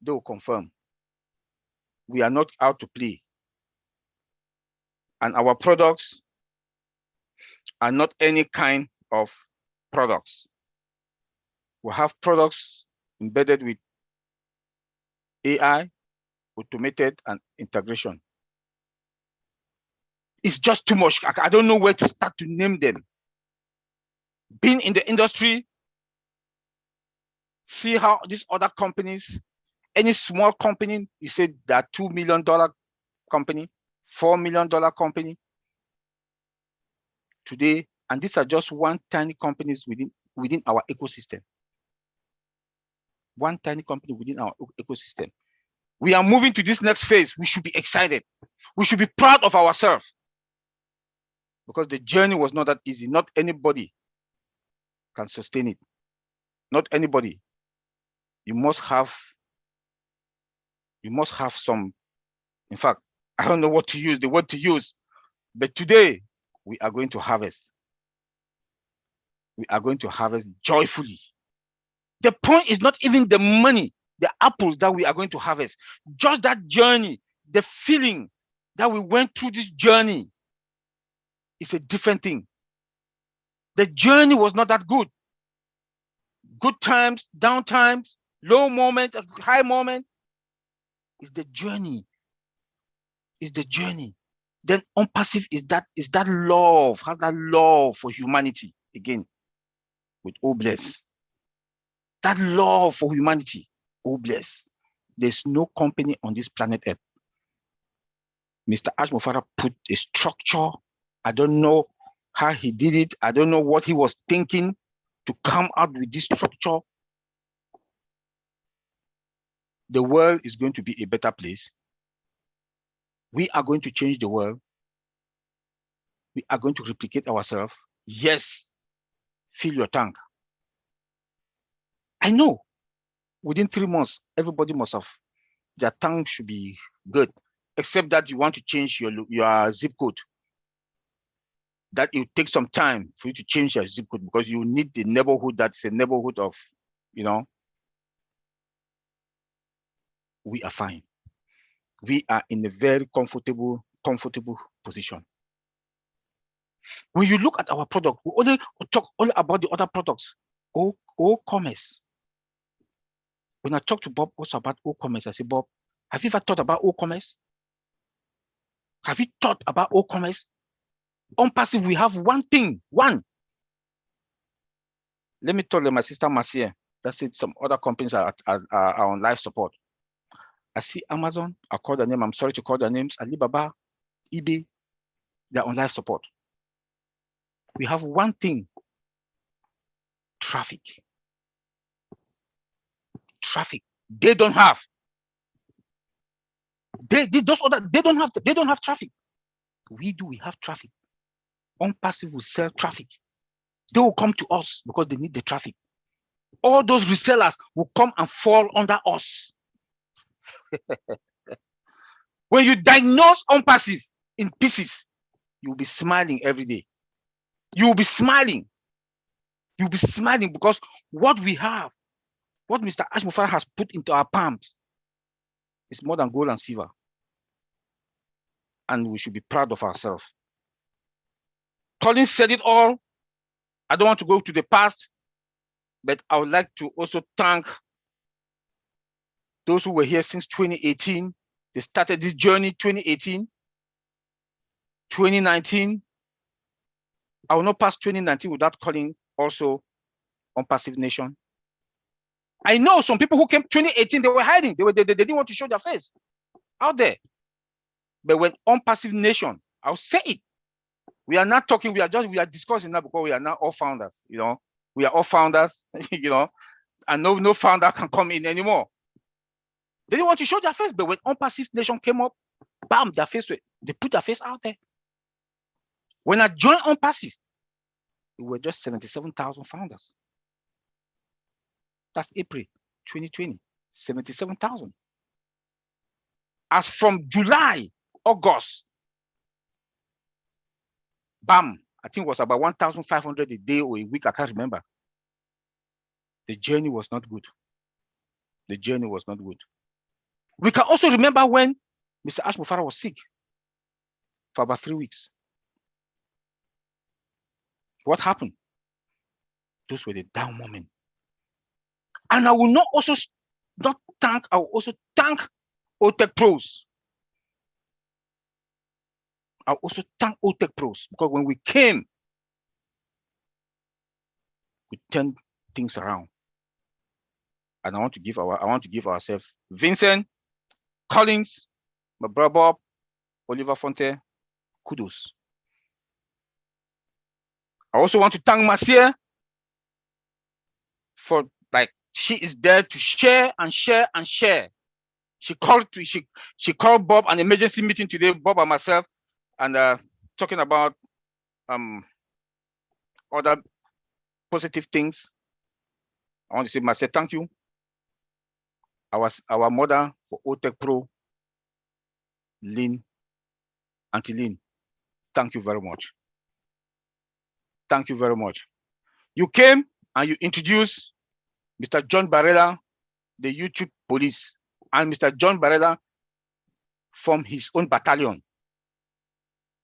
they will confirm we are not out to play. And our products are not any kind of products. We have products embedded with AI, automated, and integration. It's just too much. I don't know where to start to name them. Being in the industry, see how these other companies, any small company, you say that $2 million company, $4 million company today, and these are just one tiny companies within our ecosystem. One tiny company within our ecosystem. We are moving to this next phase. We should be excited. We should be proud of ourselves. Because the journey was not that easy. Not anybody can sustain it. Not anybody. You must have some, in fact, I don't know what to use, the word to use, but today we are going to harvest. We are going to harvest joyfully. The point is not even the money, the apples that we are going to harvest. Just that journey, the feeling that we went through this journey is a different thing. The journey was not that good. Good times, down times, low moment, high moment. It's the journey. It's the journey. Then OnPassive is that love, have that love for humanity again with Obless. That love for humanity, Obless. There's no company on this planet Earth. Mr. Ash Mufara put a structure. I don't know how he did it. I don't know what he was thinking to come out with this structure. The world is going to be a better place. We are going to change the world. We are going to replicate ourselves. Yes, fill your tank. I know within 3 months, everybody must have, their tank should be good, except that you want to change your zip code. That it will take some time for you to change your zip code because you need the neighborhood that's a neighborhood of, you know, we are fine. We are in a very comfortable position. When you look at our product, we only talk all about the other products. O-commerce. When I talk to Bob also about O-commerce, I say, Bob, have you ever thought about O-commerce? Have you thought about O-commerce? OnPassive, we have one thing, one. Let me tell my sister Marcia, that's it, some other companies are on live support. I see Amazon, I call the name, I'm sorry to call their names, Alibaba, eBay, they're on live support. We have one thing, traffic. Traffic, they don't have. They don't have traffic. We have traffic. OnPassive will sell traffic. They will come to us because they need the traffic. All those resellers will come and fall under us. When you diagnose OnPassive in pieces, you'll be smiling every day. You'll be smiling. You'll be smiling because what we have, what Mr. Ash Mufara has put into our palms is more than gold and silver. And we should be proud of ourselves. Colin said it all. I don't want to go to the past, but I would like to also thank those who were here since 2018. They started this journey 2018, 2019. I will not pass 2019 without calling also OnPassive Nation. I know some people who came 2018, they were hiding. They didn't want to show their face out there. But when Unpassive Nation, I'll say it. We are not talking, we are discussing now because we are now all founders, you know. We are all founders, you know, and no founder can come in anymore. They didn't want to show their face, but when Unpassive Nation came up, bam, they put their face out there. When I joined Unpassive, we were just 77,000 founders. That's April 2020, 77,000. As from July, August, bam, I think it was about 1,500 a day or a week, I can't remember. The journey was not good. The journey was not good. We can also remember when Mr. Ash Mufara was sick for about 3 weeks. What happened? Those were the down moments. And I will not also not thank, I will also thank OTEC Pros. I also thank OTEC Pros because when we came, we turned things around. And I want to give ourselves Vincent, Collins, my brother Bob, Oliver Fonte, kudos. I also want to thank Marcia for, like, she is there to share and share and share. She called Bob an emergency meeting today, Bob and myself, and talking about other positive things. I want to say, Marcia, thank you. Our mother for OTEC Pro, Lynn, Auntie Lynn, thank you very much. Thank you very much. You came and you introduced Mr. John Barrella, the YouTube police, and Mr. John Barrella from his own battalion.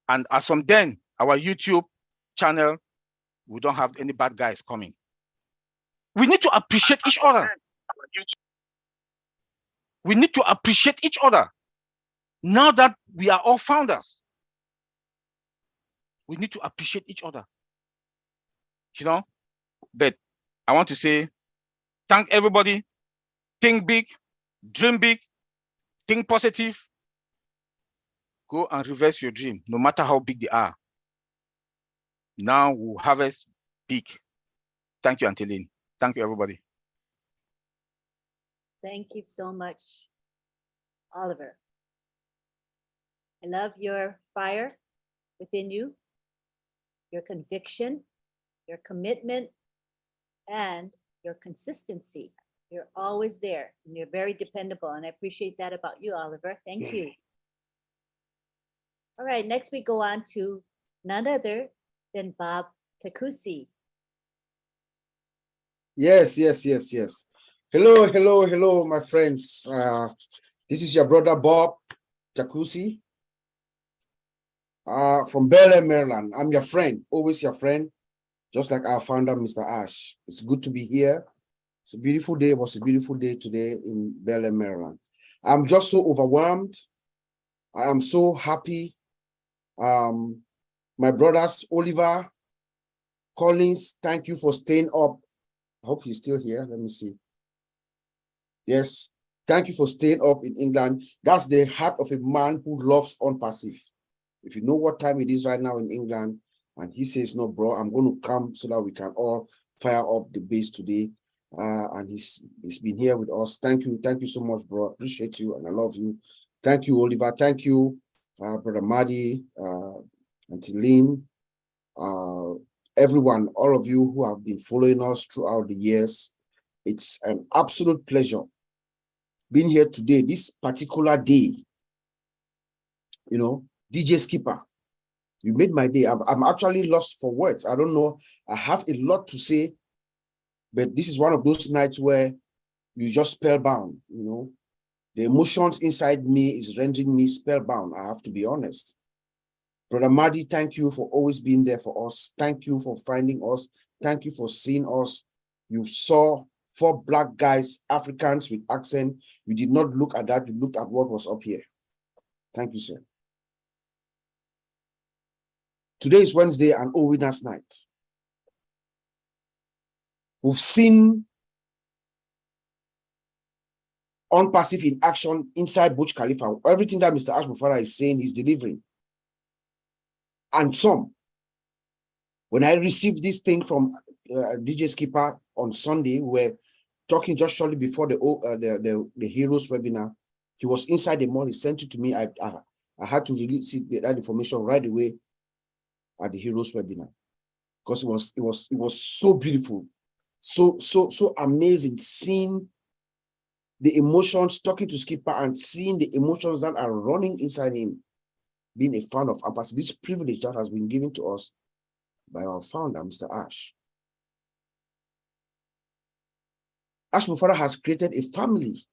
And as from then, our YouTube channel, we don't have any bad guys coming. We need to appreciate each other. We need to appreciate each other. Now that we are all founders, we need to appreciate each other. You know, but I want to say, thank everybody. Think big, dream big, think positive. Go and reverse your dream, no matter how big they are. Now we'll harvest big. Thank you, Auntie Lynn. Thank you, everybody. Thank you so much, Oliver. I love your fire within you, your conviction, your commitment, and your consistency. You're always there and you're very dependable. And I appreciate that about you, Oliver. Thank you. All right, next we go on to none other than Bob Takusi. Yes. Hello, my friends. This is your brother Bob Takusi from Bel Air, Maryland. I'm your friend, always your friend, just like our founder, Mr. Ash. It's good to be here. It's a beautiful day. It was a beautiful day today in Bel Air, Maryland. I'm just so overwhelmed. I am so happy. My brothers, Oliver, Collins, thank you for staying up. I hope he's still here. Let me see. Yes, thank you for staying up in England. That's the heart of a man who loves Unpassive. If you know what time it is right now in England, and he says, no, bro, I'm going to come so that we can all fire up the base today. And he's been here with us. Thank you so much, bro. Appreciate you and I love you. Thank you, Oliver. Thank you, Brother Madi, Auntie Lynn, everyone, all of you who have been following us throughout the years. It's an absolute pleasure being here today, this particular day. You know, DJ Skipper, you made my day. I'm actually lost for words. I don't know. I have a lot to say, but this is one of those nights where you just spellbound, you know. The emotions inside me is rendering me spellbound. I have to be honest. Brother Madi, thank you for always being there for us. Thank you for finding us. Thank you for seeing us. You saw 4 black guys, Africans with accent. You did not look at that. You looked at what was up here. Thank you, sir. Today is Wednesday and All Winners Night. We've seen On Passive in action inside Burj Khalifa. Everything that Mr. Ash Mufarah is saying, he's delivering. And some. When I received this thing from DJ Skipper on Sunday, we were talking just shortly before the Heroes webinar. He was inside the mall. He sent it to me. I had to release that information right away at the Heroes webinar, because it was so beautiful, so amazing seeing the emotions, talking to Skipper and seeing the emotions that are running inside him, being a fan of Ampassive. This privilege that has been given to us by our founder, Mr. Ash. Ash Mufarah has created a family.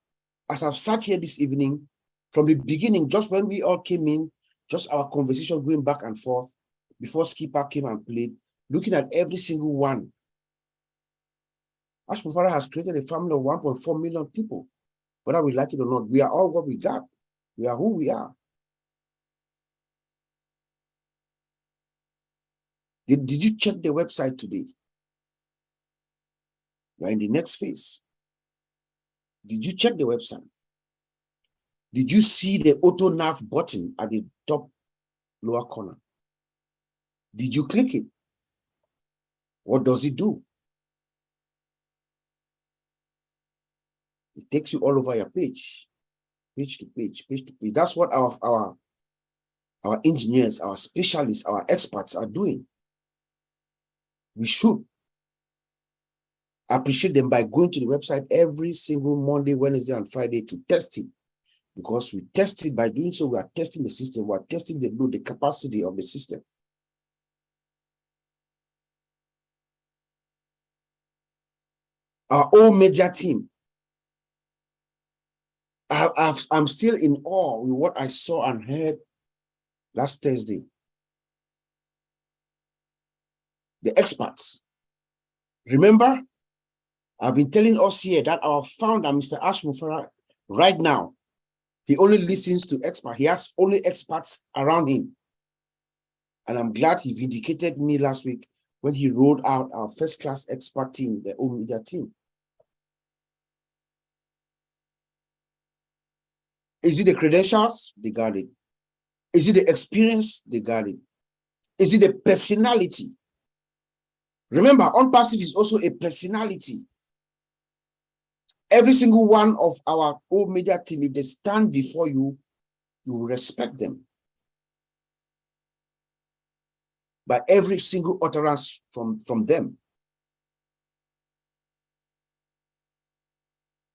As I've sat here this evening, from the beginning, just when we all came in, just our conversation going back and forth, before Skipper came and played, looking at every single one. Ash Mufarah has created a family of 1.4 million people. Whether we like it or not, we are all what we got. We are who we are. Did you check the website today? We're in the next phase. Did you check the website? Did you see the auto nav button at the top lower corner? Did you click it? What does it do? It takes you all over your page, page to page, page to page. That's what our engineers, our specialists, our experts are doing. We should appreciate them by going to the website every single Monday, Wednesday, and Friday to test it. Because we test it. By doing so, we are testing the system. We are testing the load, the capacity of the system. Our own media team. I'm still in awe with what I saw and heard last Thursday. The experts. Remember, I've been telling us here that our founder, Mr. Ash Mufarah, right now, he only listens to experts. He has only experts around him. And I'm glad he vindicated me last week when he rolled out our first-class expert team, the own media team. Is it the credentials? They got it. Is it the experience? They got it. Is it the personality? Remember, On Passive is also a personality. Every single one of our old media team, if they stand before you, you will respect them. By every single utterance from them.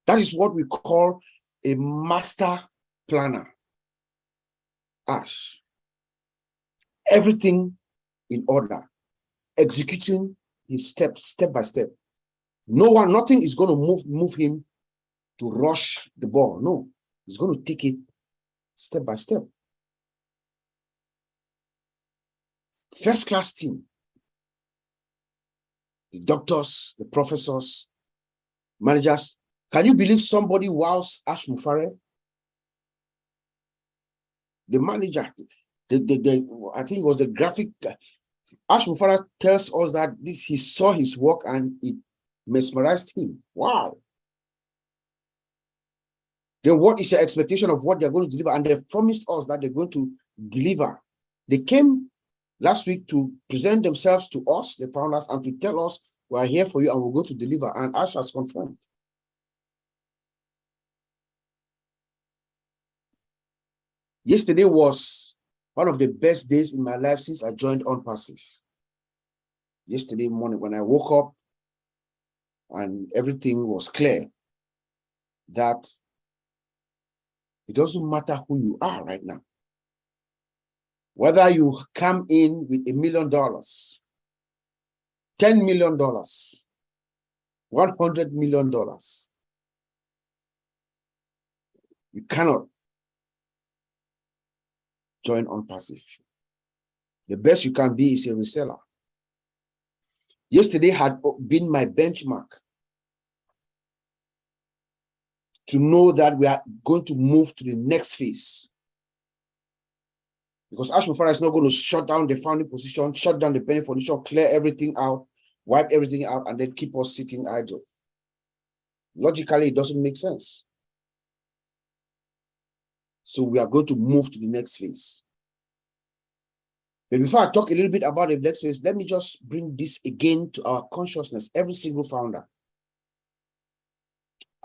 That is what we call a master planner. Ash. Everything in order. Executing his steps, step by step. Nothing is going to move him to rush the ball. No, he's going to take it step by step. First class team. The doctors, the professors, managers. Can you believe somebody wows Ash Mufarah? The manager, I think it was the graphic. Ash Mufarah tells us that he saw his work and it mesmerized him. Wow. Then what is your expectation of what they're going to deliver? And they've promised us that they're going to deliver. They came last week to present themselves to us, the founders, and to tell us we are here for you and we're going to deliver. And Ash has confirmed. Yesterday was one of the best days in my life since I joined On Passive. Yesterday morning when I woke up and everything was clear that it doesn't matter who you are right now. Whether you come in with $1 million, $10 million, $100 million, you cannot join On Passive. The best you can be is a reseller. Yesterday had been my benchmark to know that we are going to move to the next phase. Because Ash Mufarah is not going to shut down the founding position, shut down the penny foundation, clear everything out, wipe everything out, and then keep us sitting idle. Logically, it doesn't make sense. So we are going to move to the next phase. But before I talk a little bit about the next phase, let me just bring this again to our consciousness, every single founder.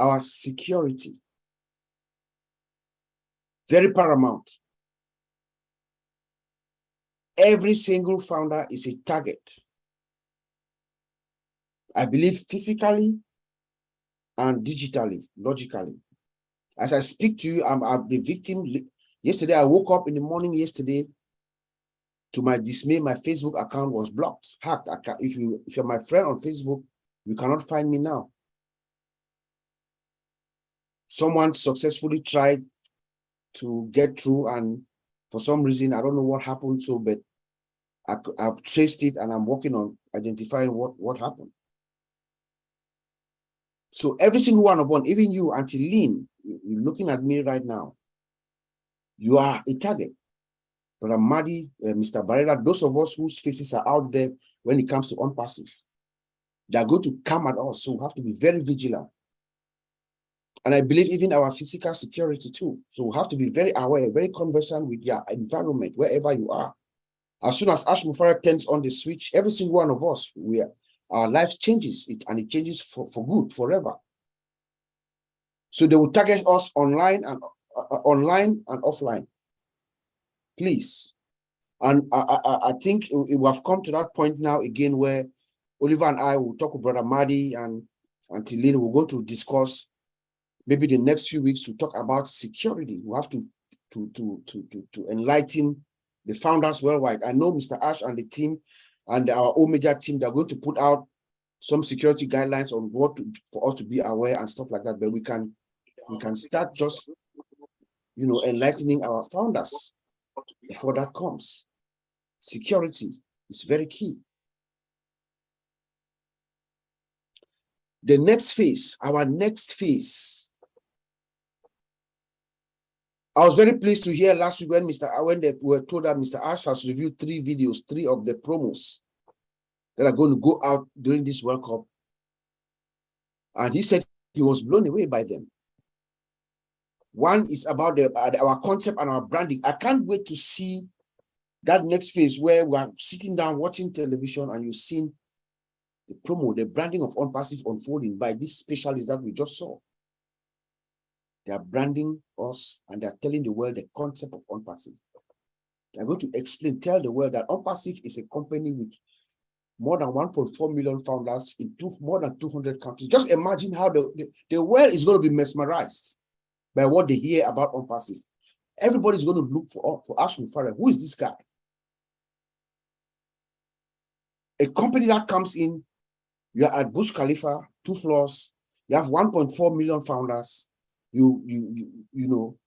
Our security, very paramount. Every single founder is a target. I believe physically and digitally, logically. As I speak to you, I'm the victim. Yesterday, I woke up in the morning yesterday. To my dismay, my Facebook account was blocked, hacked. If you're my friend on Facebook, you cannot find me now. Someone successfully tried to get through, and for some reason, I don't know what happened. So, but I've traced it, and I'm working on identifying what happened. So every single one of one, even you, Auntie Lynn, you're looking at me right now. You are a target. Brother Madi, Mr. Barrera, those of us whose faces are out there when it comes to OnPassive, they are going to come at us, so we have to be very vigilant. And I believe even our physical security too. So we have to be very aware, very conversant with your environment, wherever you are. As soon as Ash Mufareh turns on the switch, every single one of us, our life changes, and it changes for good, forever. So they will target us online and offline. Please. And I think we have come to that point now again where Oliver and I will talk with Brother Madi and Auntie Lynn. We're going to discuss maybe the next few weeks to talk about security. We have to enlighten the founders worldwide. I know Mr. Ash and the team and our Omega team, they're going to put out some security guidelines on for us to be aware and stuff like that. But we can start just, enlightening our founders before that comes. Security is very key. The next phase, our next phase. I was very pleased to hear last week when they were told that Mr. Ash has reviewed 3 videos, 3 of the promos that are going to go out during this World Cup. And he said he was blown away by them. One is about our concept and our branding. I can't wait to see that next phase where we are sitting down watching television and you've seen the promo, the branding of OnPassive unfolding by these specialists that we just saw. They are branding us and they are telling the world the concept of OnPassive. They are going to tell the world that OnPassive is a company with more than 1.4 million founders in more than 200 countries. Just imagine how the world is going to be mesmerized by what they hear about OnPassive. Everybody's going to look for Ash Mufareh. Who is this guy? A company that comes in, you're at Burj Khalifa, 2 floors, you have 1.4 million founders, you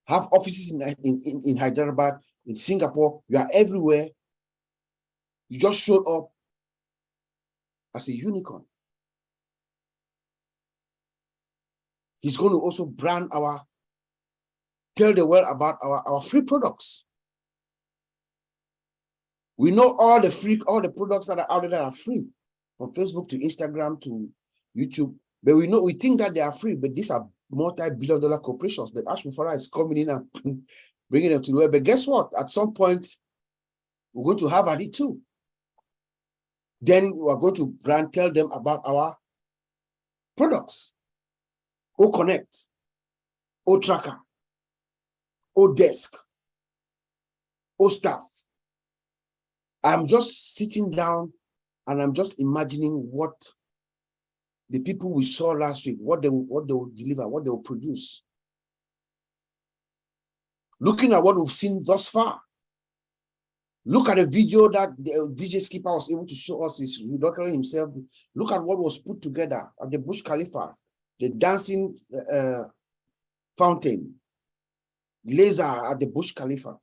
have offices in Hyderabad, in Singapore, you are everywhere. You just showed up as a unicorn. He's going to also brand tell the world about our free products. We know all the products that are out there that are free, from Facebook to Instagram to YouTube. But we think that they are free, but these are multi-billion-dollar corporations. But Ash Mufareh is coming in and bringing them to the world. But guess what? At some point, we're going to have it too. Then we're going to tell them about our products. OConnect, OTracker, ODesk, OStaff. I'm just sitting down and I'm just imagining what the people we saw last week, what they will deliver, what they will produce. Looking at what we've seen thus far. Look at the video that the DJ Skipper was able to show us, his documentary himself. Look at what was put together at the Burj Khalifa, the dancing fountain, laser at the Burj Khalifa.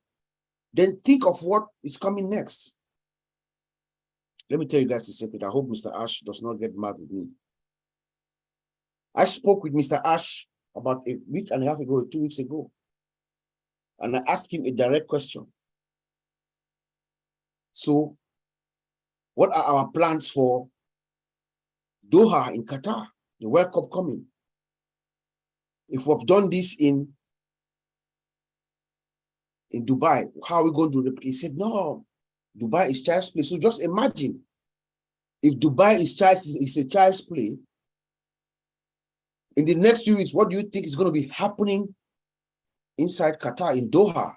Then think of what is coming next. Let me tell you guys a secret. I hope Mr. Ash does not get mad with me. I spoke with Mr. Ash about a week and a half ago, 2 weeks ago. And I asked him a direct question. So, what are our plans for Doha in Qatar, the World Cup coming? If we've done this in in Dubai. How are we going to replicate? He said, no, Dubai is child's play. So just imagine if Dubai is a child's play, in the next few weeks, what do you think is going to be happening inside Qatar, in Doha,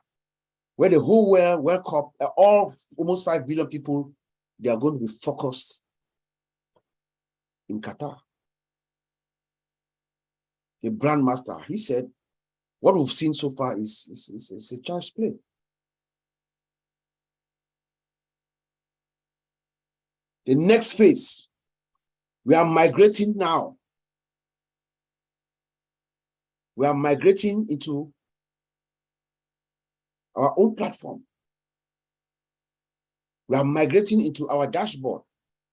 where the whole World Cup, all almost 5 billion people, they are going to be focused in Qatar. The brand master, he said, what we've seen so far is a child's play. The next phase, we are migrating now. We are migrating into our own platform. We are migrating into our dashboard,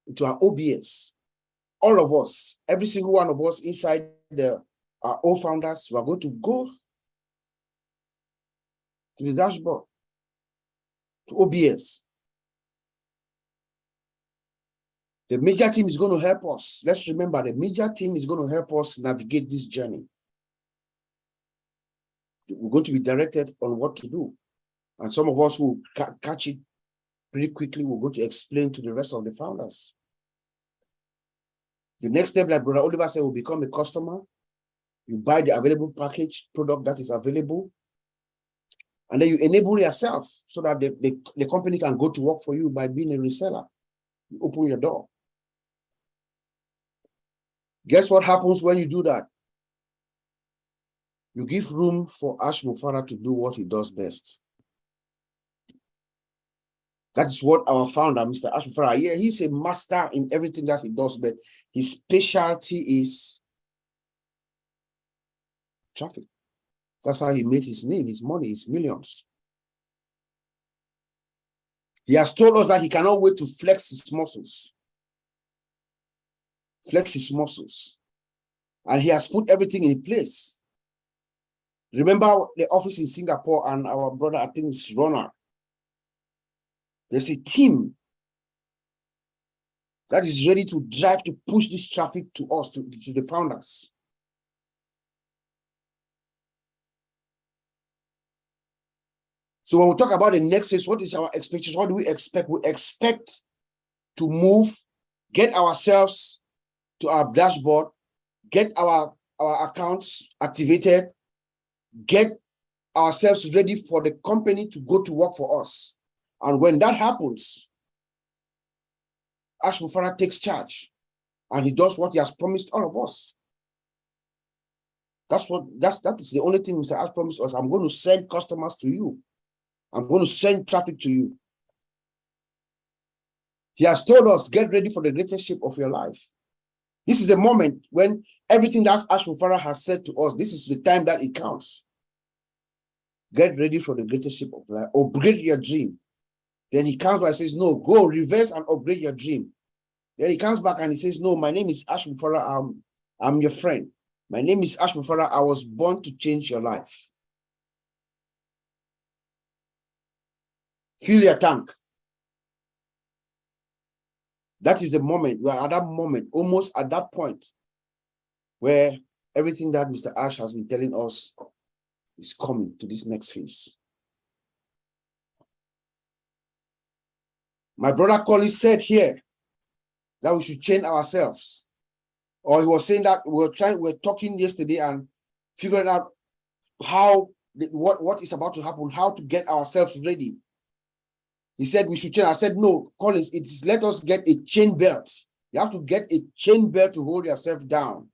into our OBS. All of us, every single one of us inside our own founders, we are going to go to the dashboard, to OBS. The media team is going to help us. Let's remember, the media team is going to help us navigate this journey. We're going to be directed on what to do. And some of us will catch it pretty quickly. We're going to explain to the rest of the founders. The next step, like Brother Oliver said, will become a customer. You buy the available package product that is available. And then you enable yourself so that the company can go to work for you by being a reseller. You open your door. Guess what happens when you do that? You give room for Ash Mufarah to do what he does best. That's what our founder, Mr. Ash Mufarah, yeah, he's a master in everything that he does, but his specialty is traffic. That's how he made his name, his money, his millions. He has told us that he cannot wait to flex his muscles. Flex his muscles. And he has put everything in place. Remember the office in Singapore and our brother, I think it's Ronald. There's a team that is ready to drive to push this traffic to us, to the founders. So when we talk about the next phase, what is our expectation? What do we expect? We expect to move, get ourselves to our dashboard, get our accounts activated, get ourselves ready for the company to go to work for us. And when that happens, Ash Mufarah takes charge and he does what he has promised all of us. That is the only thing Mr. Ash promised us. I'm going to send customers to you. I'm going to send traffic to you. He has told us, get ready for the greatest ship of your life. This is the moment when everything that Ash Mufarah has said to us, this is the time that it counts. Get ready for the greatest ship of life. Upgrade your dream. Then he comes back and says, no, go reverse and upgrade your dream. Then he comes back and he says, no, my name is Ash Mufarah. I'm your friend. My name is Ash Mufarah. I was born to change your life. Fill your tank. That is the moment. We are at that moment, almost at that point, where everything that Mr. Ash has been telling us is coming to this next phase. My brother Collins said here that we should change ourselves. Or he was saying that we're talking yesterday and figuring out how, what is about to happen, how to get ourselves ready. He said we should change. I said, no, Collins, it is let us get a chain belt. You have to get a chain belt to hold yourself down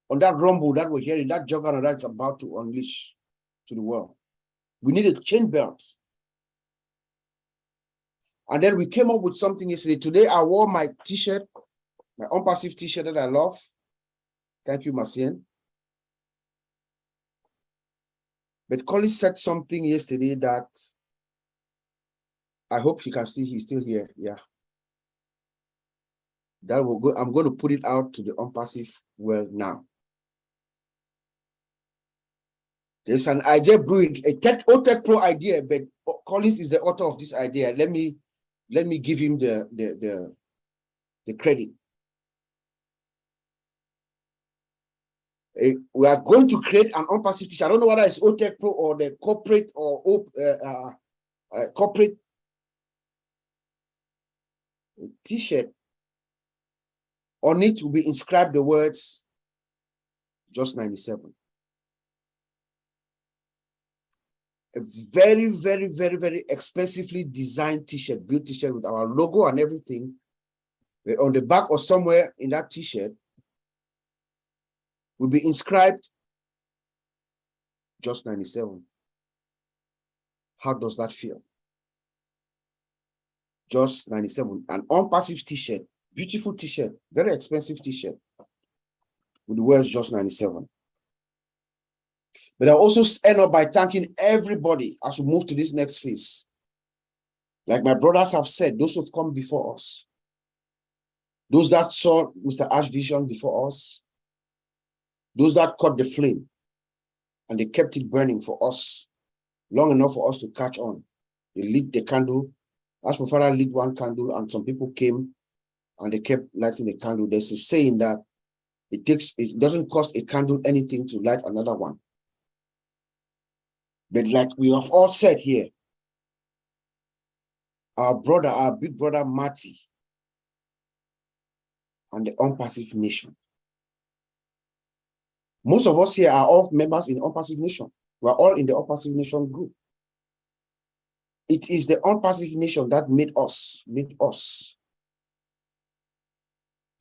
on that rumble that we're hearing, that juggernaut that's about to unleash to the world. We need a chain belt. And then we came up with something yesterday. Today, I wore my t-shirt, my Unpassive t-shirt that I love. Thank you, Macien. But Collins said something yesterday that I hope he can see, he's still here. Yeah. That will go. I'm going to put it out to the Unpassive world now. There's an idea brewing, a tech pro idea, but Collins is the author of this idea. Let me give him the credit. We are going to create an on-passive t-shirt. I don't know whether it's OTech Pro or the corporate or corporate t-shirt. On it will be inscribed the words Just 97. A very, very, very, very expensively designed t-shirt, built t-shirt with our logo and everything. On the back or somewhere in that t-shirt will be inscribed Just 97. How does that feel? Just 97, an on-passive t-shirt, beautiful t-shirt, very expensive t-shirt with the words Just 97. But I also end up by thanking everybody as we move to this next phase. Like my brothers have said, those who've come before us, those that saw Mr. Ash vision before us, those that caught the flame and they kept it burning for us long enough for us to catch on. They lit the candle. Ash my father lit one candle and some people came and they kept lighting the candle. There's a saying that it doesn't cost a candle anything to light another one. But like we have all said here, our brother, our big brother Marty, and the On-Passive Nation. Most of us here are all members in the On-Passive Nation. We're all in the On-Passive Nation group. It is the On-Passive Nation that made us.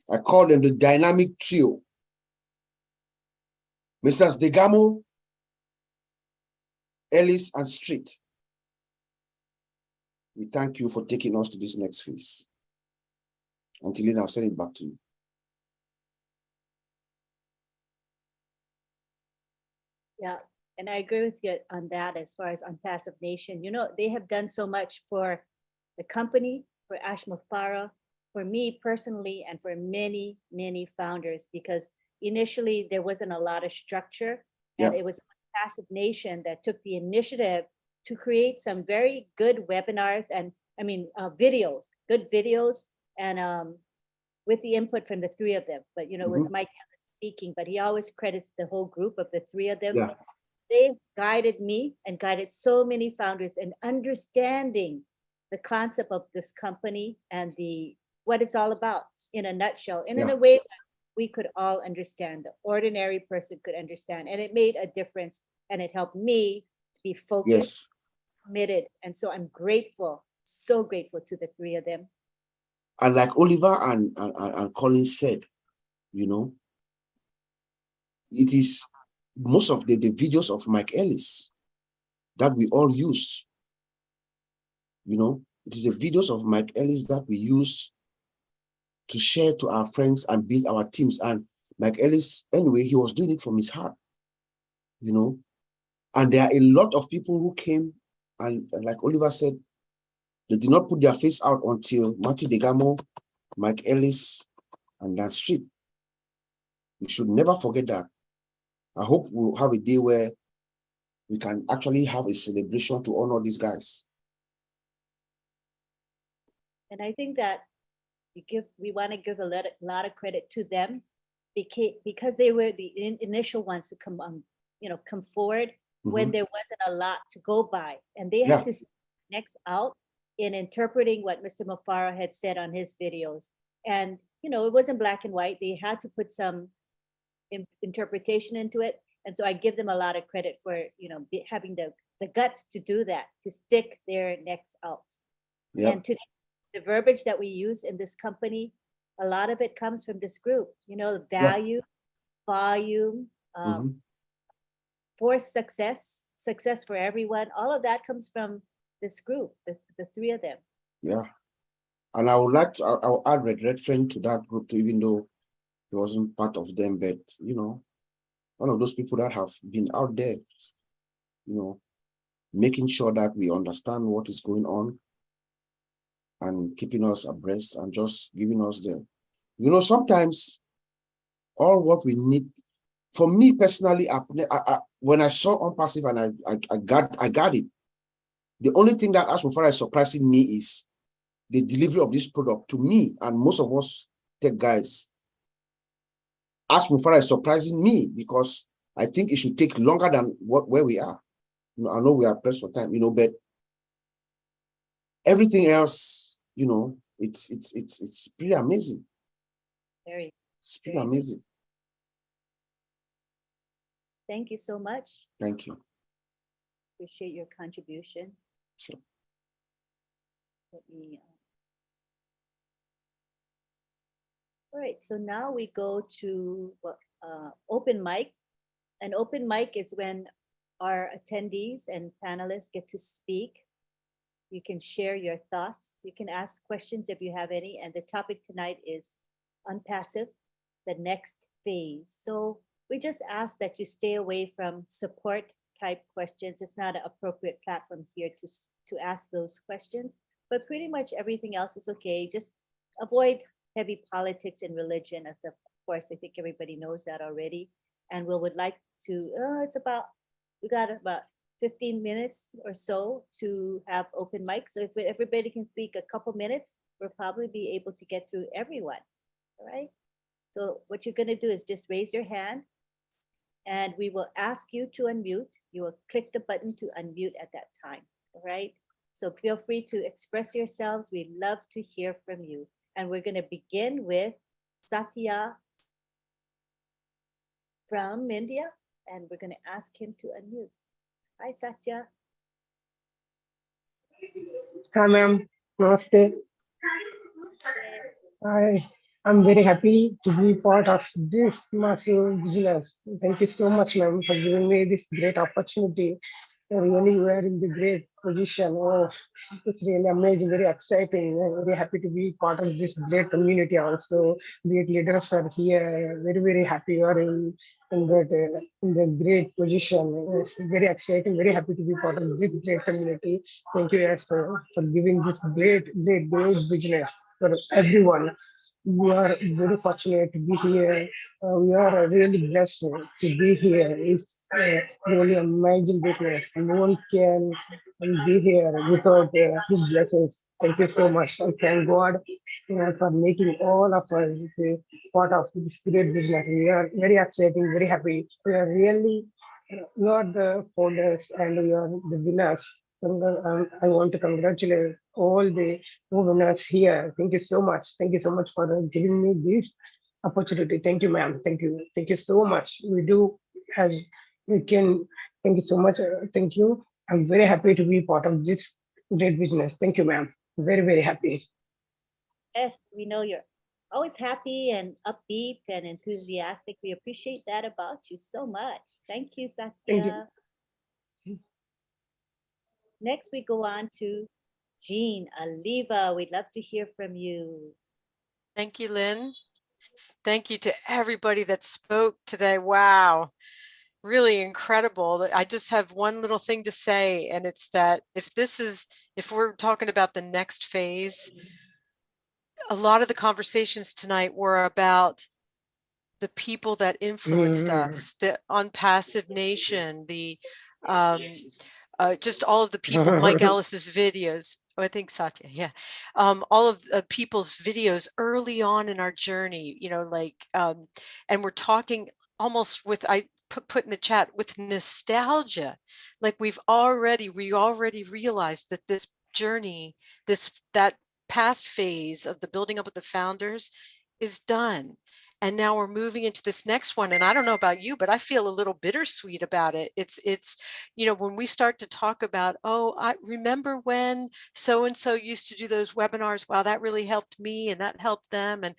I call them the dynamic trio. Mrs. Degamo, Ellis, and Street. We thank you for taking us to this next phase. Until then, I'll send it back to you. Yeah, and I agree with you on that as far as On-Passive Nation. You know, they have done so much for the company, for Ash Mufarah, for me personally, and for many, many founders, because initially there wasn't a lot of structure, and it was On-Passive Nation that took the initiative to create some very good webinars and videos, good videos, and with the input from the three of them. But, you know, it was Mike speaking, but he always credits the whole group of the three of them. Yeah. They guided me and guided so many founders in understanding the concept of this company and what it's all about in a nutshell, and in a way that we could all understand, the ordinary person could understand. And it made a difference, and it helped me to be focused, committed. And so I'm grateful, so grateful to the three of them. And like Oliver and Colin said, you know, it is most of the videos of Mike Ellis that we all use. You know, it is the videos of Mike Ellis that we use to share to our friends and build our teams. And Mike Ellis, anyway, he was doing it from his heart, you know. And there are a lot of people who came, and like Oliver said, they did not put their face out until Marty Degamo, Mike Ellis, and Dan Street. We should never forget that. I hope we'll have a day where we can actually have a celebration to honor these guys. And I think that we want to give a lot of credit to them because they were the initial ones to come forward when there wasn't a lot to go by, and they had to next out in interpreting what Mr. Mufarah had said on his videos. And you know, it wasn't black and white. They had to put some interpretation into it, and so I give them a lot of credit for having the guts to do that, to stick their necks out. And today, the verbiage that we use in this company, a lot of it comes from this group. You know, value, volume, for success for everyone. All of that comes from this group, the three of them. Yeah. And I would like to, I'll add Red Friend to that group too, even though he wasn't part of them, but, you know, one of those people that have been out there, you know, making sure that we understand what is going on and keeping us abreast and just giving us the, you know, sometimes all what we need, for me personally, when I saw On-Passive and I got it, the only thing that as far as surprising me is the delivery of this product to me and most of us tech guys. Ask Mufara is surprising me because I think it should take longer than where we are. You know, I know we are pressed for time, you know, but everything else, you know, it's pretty amazing. Very. It's pretty amazing. Thank you so much. Thank you. Appreciate your contribution. Sure. Let me. All right, so now we go to open mic. An open mic is when our attendees and panelists get to speak. You can share your thoughts. You can ask questions if you have any. And the topic tonight is Unpassive, the next phase. So we just ask that you stay away from support type questions. It's not an appropriate platform here to ask those questions, but pretty much everything else is okay. Just avoid heavy politics and religion. As of course, I think everybody knows that already. And we would like to, we got about 15 minutes or so to have open mic. So if everybody can speak a couple minutes, we'll probably be able to get through everyone. All right. So what you're going to do is just raise your hand and we will ask you to unmute. You will click the button to unmute at that time. All right. So feel free to express yourselves. We'd love to hear from you. And we're going to begin with Satya from India, and we're going to ask him to unmute. Hi, Satya. Hi, ma'am. Namaste. I'm very happy to be part of this massive business. Thank you so much, ma'am, for giving me this great opportunity. Really, you are in the great position. Oh, it's really amazing, very exciting. I'm very happy to be part of this great community also. Great leaders are here. Very, very happy you are in the great position. Very exciting, very happy to be part of this great community. Thank you, yes, for giving this great business for everyone. We are very fortunate to be here. We are really blessed to be here. It's really amazing business. No one can be here without his blessings. Thank you so much. And thank God for making all of us part of this great business. We are very exciting, very happy. We are really not the founders and we are the winners. I want to congratulate all the winners here. Thank you so much. Thank you so much for giving me this opportunity. Thank you, ma'am. Thank you. Thank you so much. We do as we can. Thank you so much. Thank you. I'm very happy to be part of this great business. Thank you, ma'am. Very, very happy. Yes, we know you're always happy and upbeat and enthusiastic. We appreciate that about you so much. Thank you, Satya. Thank you. Next, we go on to Jean Aliva. We'd love to hear from you. Thank you, Lynn. Thank you to everybody that spoke today. Wow, really incredible. I just have one little thing to say, and it's that if we're talking about the next phase, a lot of the conversations tonight were about the people that influenced us, the Unpassive Nation, the just all of the people, Mike Ellis's videos. Oh, I think Satya, yeah. All of people's videos early on in our journey, you know, like, and we're talking almost with, I put in the chat, with nostalgia. Like we already realized that this journey, that past phase of the building up with the founders is done. And now we're moving into this next one. And I don't know about you, but I feel a little bittersweet about it. It's, you know, when we start to talk about, oh, I remember when so-and-so used to do those webinars. Wow, that really helped me and that helped them. And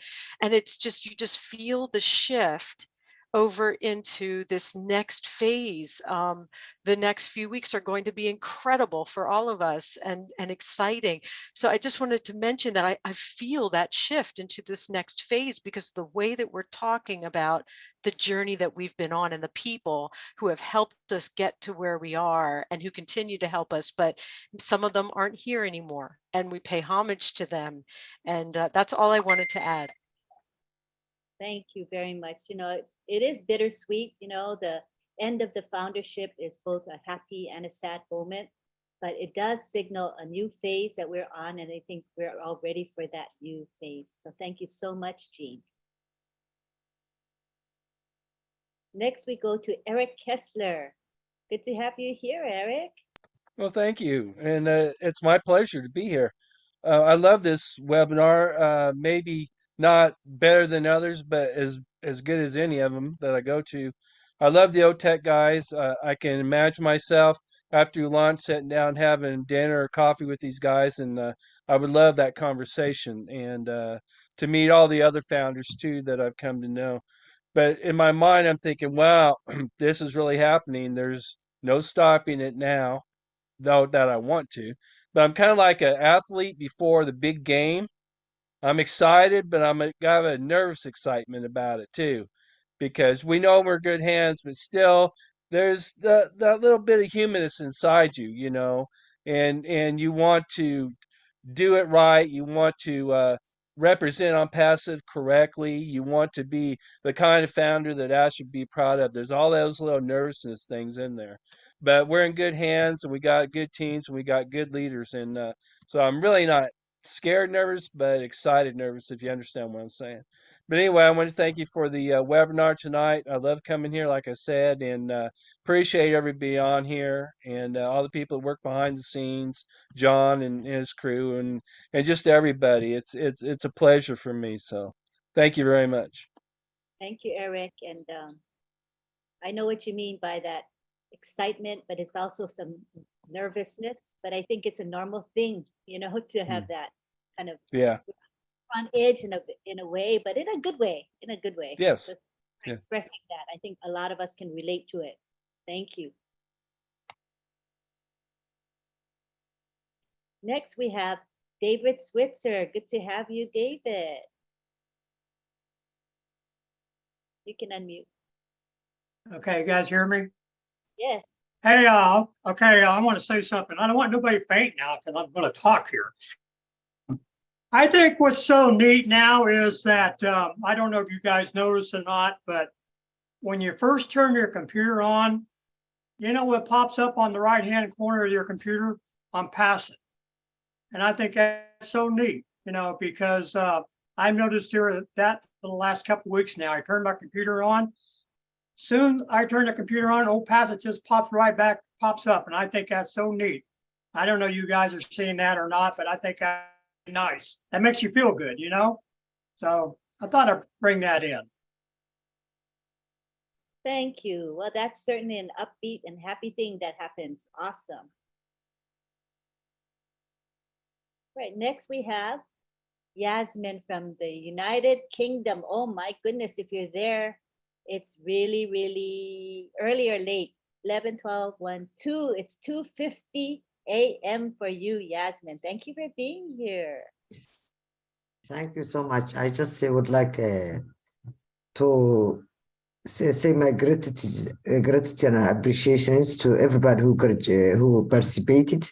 it's just, you just feel the shift over into this next phase. The next few weeks are going to be incredible for all of us and exciting. So I just wanted to mention that I feel that shift into this next phase because the way that we're talking about the journey that we've been on and the people who have helped us get to where we are and who continue to help us, but some of them aren't here anymore and we pay homage to them. And that's all I wanted to add. Thank you very much. You know, it is bittersweet. You know, the end of the foundership is both a happy and a sad moment, but it does signal a new phase that we're on. And I think we're all ready for that new phase. So thank you so much, Jean. Next, we go to Eric Kessler. Good to have you here, Eric. Well, thank you. And it's my pleasure to be here. I love this webinar. Maybe not better than others, but as good as any of them that I go to. I love the OTech guys. I can imagine myself after lunch sitting down having dinner or coffee with these guys, and I would love that conversation and to meet all the other founders too that I've come to know. But in my mind, I'm thinking, wow, this is really happening. There's no stopping it now, though that I want to. But I'm kind of like an athlete before the big game. I'm excited, but got a nervous excitement about it too, because we know we're good hands, but still there's that little bit of humanness inside you, and you want to do it right. You want to represent on passive correctly. You want to be the kind of founder that Ash should be proud of. There's all those little nervousness things in there, but we're in good hands, and we got good teams, and we got good leaders, and so I'm really not scared nervous, but excited nervous, if you understand what I'm saying. But anyway, I want to thank you for the webinar tonight. I love coming here, like I said, and appreciate everybody on here and all the people that work behind the scenes, John and his crew, and just everybody. It's a pleasure for me. So thank you very much. Thank you, Eric. And I know what you mean by that excitement, but it's also some nervousness. But I think it's a normal thing, to have that kind of Yeah. on edge in a way, but in a good way. Yes. So Yeah. expressing that, I think a lot of us can relate to it. Thank you. Next, we have David Switzer. Good to have you, David. You can unmute. Okay, you guys hear me? Yes. Hey, okay, I want to say something. I don't want nobody faint now because I'm going to talk here. I think what's so neat now is that, I don't know if you guys noticed or not, but when you first turn your computer on, you know what pops up on the right-hand corner of your computer? On passive. And I think that's so neat, because I've noticed here that for the last couple of weeks now. I turned my computer on. Soon I turn the computer on, old passive just pops right back, pops up. And I think that's so neat. I don't know you guys are seeing that or not, but I think that's nice. That makes you feel good, So I thought I'd bring that in. Thank you. Well, that's certainly an upbeat and happy thing that happens. Awesome. Right, next we have Yasmin from the United Kingdom. Oh my goodness, if you're there, it's really, really early or late. 11, 12, 1, 2. It's 2:50 a.m. for you, Yasmin. Thank you for being here. Thank you so much. I just would like to say my gratitude and appreciations to everybody who participated.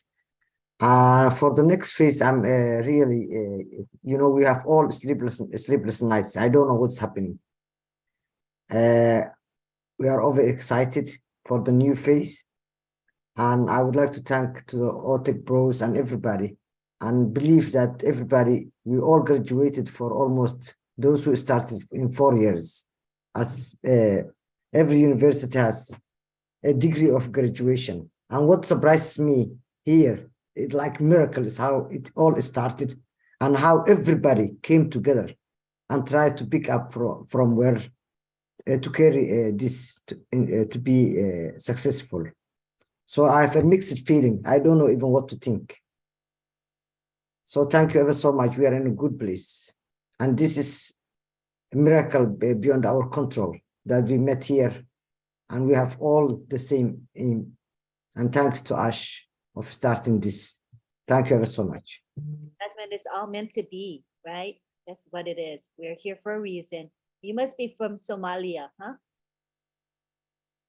For the next phase, I'm really, we have all sleepless nights. I don't know what's happening. We are overexcited for the new phase. And I would like to thank to the OTech Bros and everybody, and believe that we all graduated for almost those who started in 4 years. As every university has a degree of graduation. And what surprises me here, it's like miracle is how it all started and how everybody came together and tried to pick up from where to carry this to be successful. So I have a mixed feeling. I don't know even what to think. So thank you ever so much. We are in a good place. And this is a miracle beyond our control that we met here and we have all the same aim. And thanks to Ash of starting this. Thank you ever so much. That's when it's all meant to be, right? That's what it is. We're here for a reason. You must be from Somalia, huh?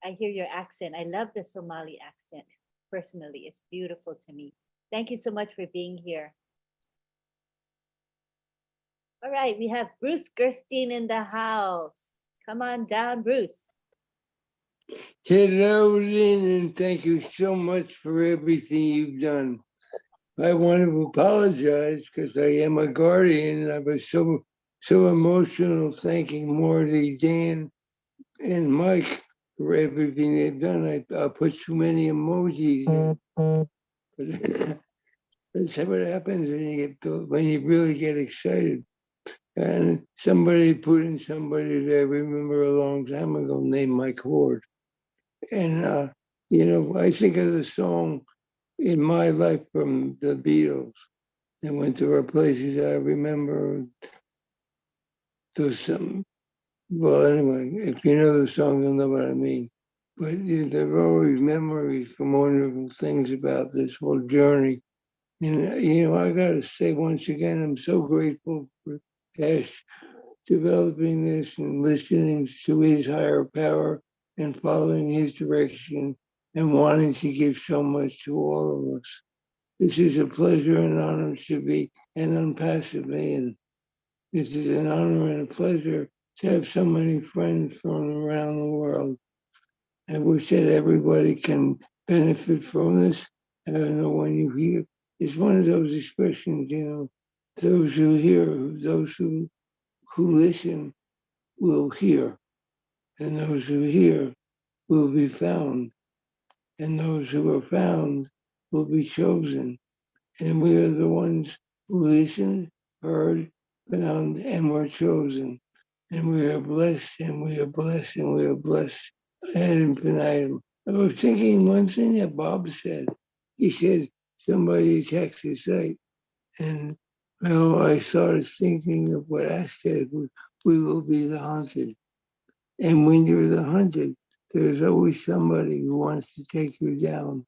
I hear your accent. I love the Somali accent. Personally, it's beautiful to me. Thank you so much for being here. All right, we have Bruce Gerstein in the house. Come on down, Bruce. Hello, Lynn, and thank you so much for everything you've done. I want to apologize because I am a guardian and I was so emotional thanking Morley, Dan, and Mike for everything they've done. I put too many emojis in. But that's what happens when you really get excited. And somebody put in somebody that I remember a long time ago named Mike Ward. And you know, I think of the song In My Life from the Beatles. They went to our places. I remember those some. Well, anyway, if you know the song, you'll know what I mean. But there are always memories from wonderful things about this whole journey. And you know, I got to say once again, I'm so grateful for Ash developing this and listening to his higher power and following his direction and wanting to give so much to all of us. This is a pleasure and honor to be an unpassive man. This is an honor and a pleasure to have so many friends from around the world. I wish that everybody can benefit from this. I don't know when you hear, it's one of those expressions, you know, those who hear, those who listen will hear, and those who hear will be found, and those who are found will be chosen. And we are the ones who listened, heard, found, and were chosen. And we are blessed, and we are blessed, and we are blessed ad infinitum. I was thinking one thing that Bob said. He said somebody attacked the site. And well, I started thinking of what I said, we will be the haunted. And when you're the hunted, there's always somebody who wants to take you down.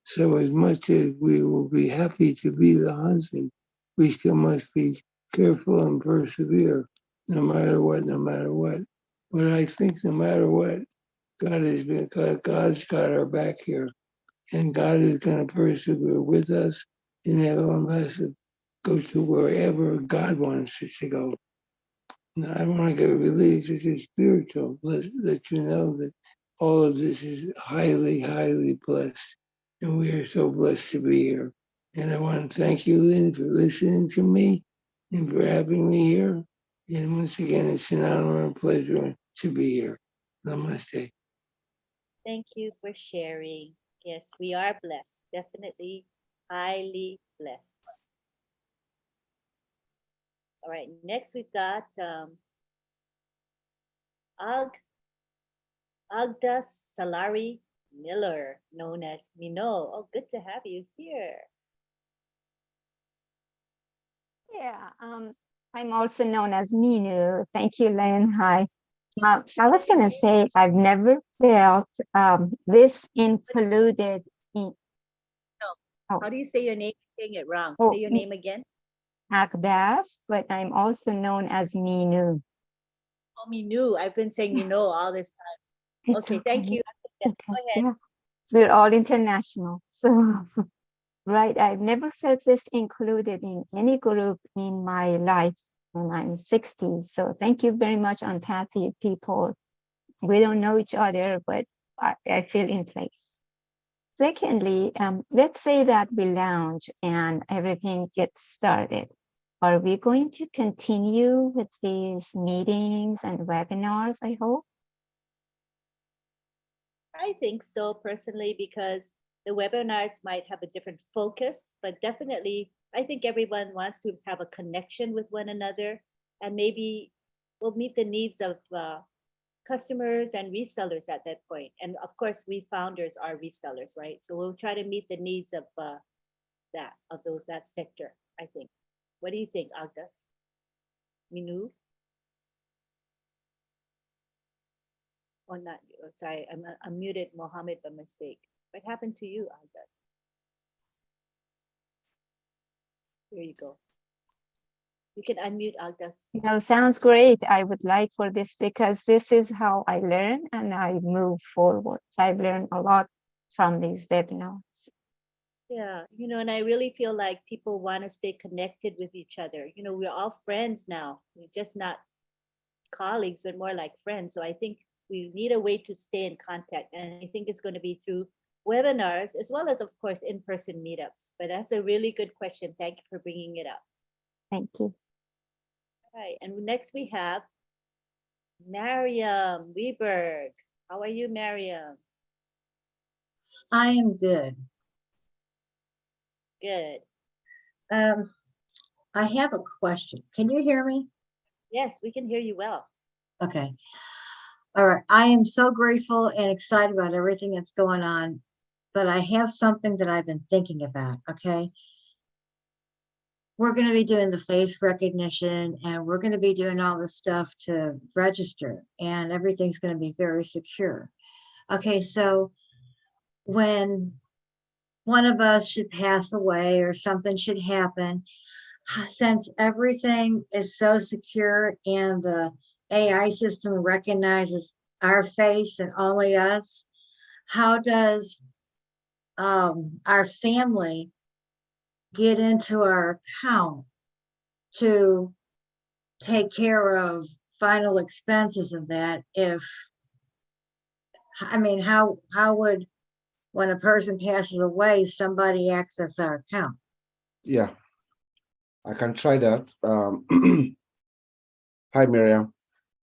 So as much as we will be happy to be the hunted, we still must be careful and persevere, no matter what, no matter what. But I think no matter what, God's got our back here, and God is going to persevere with us and have us go to wherever God wants us to go. Now, I don't want to get religious or spiritual. Let you know that all of this is highly, highly blessed. And we are so blessed to be here. And I want to thank you, Lynn, for listening to me and for having me here. And once again, it's an honor and pleasure to be here. Namaste. Thank you for sharing. Yes, we are blessed, definitely highly blessed. All right, next we've got Agda Salari Miller, known as Mino. Oh, good to have you here. Yeah, I'm also known as Minu. Thank you, Len. Hi. I was going to say, I've never felt this included in. No. Oh. How do you say your name? You're saying it wrong. Oh, say your name again. Agdas, but I'm also known as Minu. Oh, Minu. I've been saying Mino all this time. It's okay, thank you. Okay. Go ahead. Yeah. We're all international. So, right, I've never felt this included in any group in my life when I'm 60. So thank you very much, Unpassive people. We don't know each other, but I feel in place. Secondly, let's say that we lounge and everything gets started. Are we going to continue with these meetings and webinars, I hope? I think so personally, because the webinars might have a different focus, but definitely I think everyone wants to have a connection with one another, and maybe we'll meet the needs of customers and resellers at that point. And of course, we founders are resellers, right? So we'll try to meet the needs of that sector, I think. What do you think, Agdas? Minu? Oh, not you. Oh, sorry, I muted Mohammed by mistake. What happened to you, Agdas? Here you go. You can unmute Agdas. No, sounds great. I would like for this because this is how I learn and I move forward. I've learned a lot from these webinars. Yeah, and I really feel like people want to stay connected with each other. We're all friends now. We're just not colleagues, but more like friends. So I think we need a way to stay in contact. And I think it's going to be through webinars as well as, of course, in-person meetups. But that's a really good question. Thank you for bringing it up. Thank you. All right. And next we have Mariam Weberg. How are you, Mariam? I am good. Good. I have a question. Can you hear me? Yes, we can hear you well. Okay. All right. I am so grateful and excited about everything that's going on, but I have something that I've been thinking about. Okay. We're going to be doing the face recognition and we're going to be doing all this stuff to register, and everything's going to be very secure. Okay. So when one of us should pass away or something should happen, since everything is so secure and the AI system recognizes our face and only us, how does our family get into our account to take care of final expenses of that? How would, when a person passes away, somebody access our account? Yeah, I can try that. Hi, Miriam.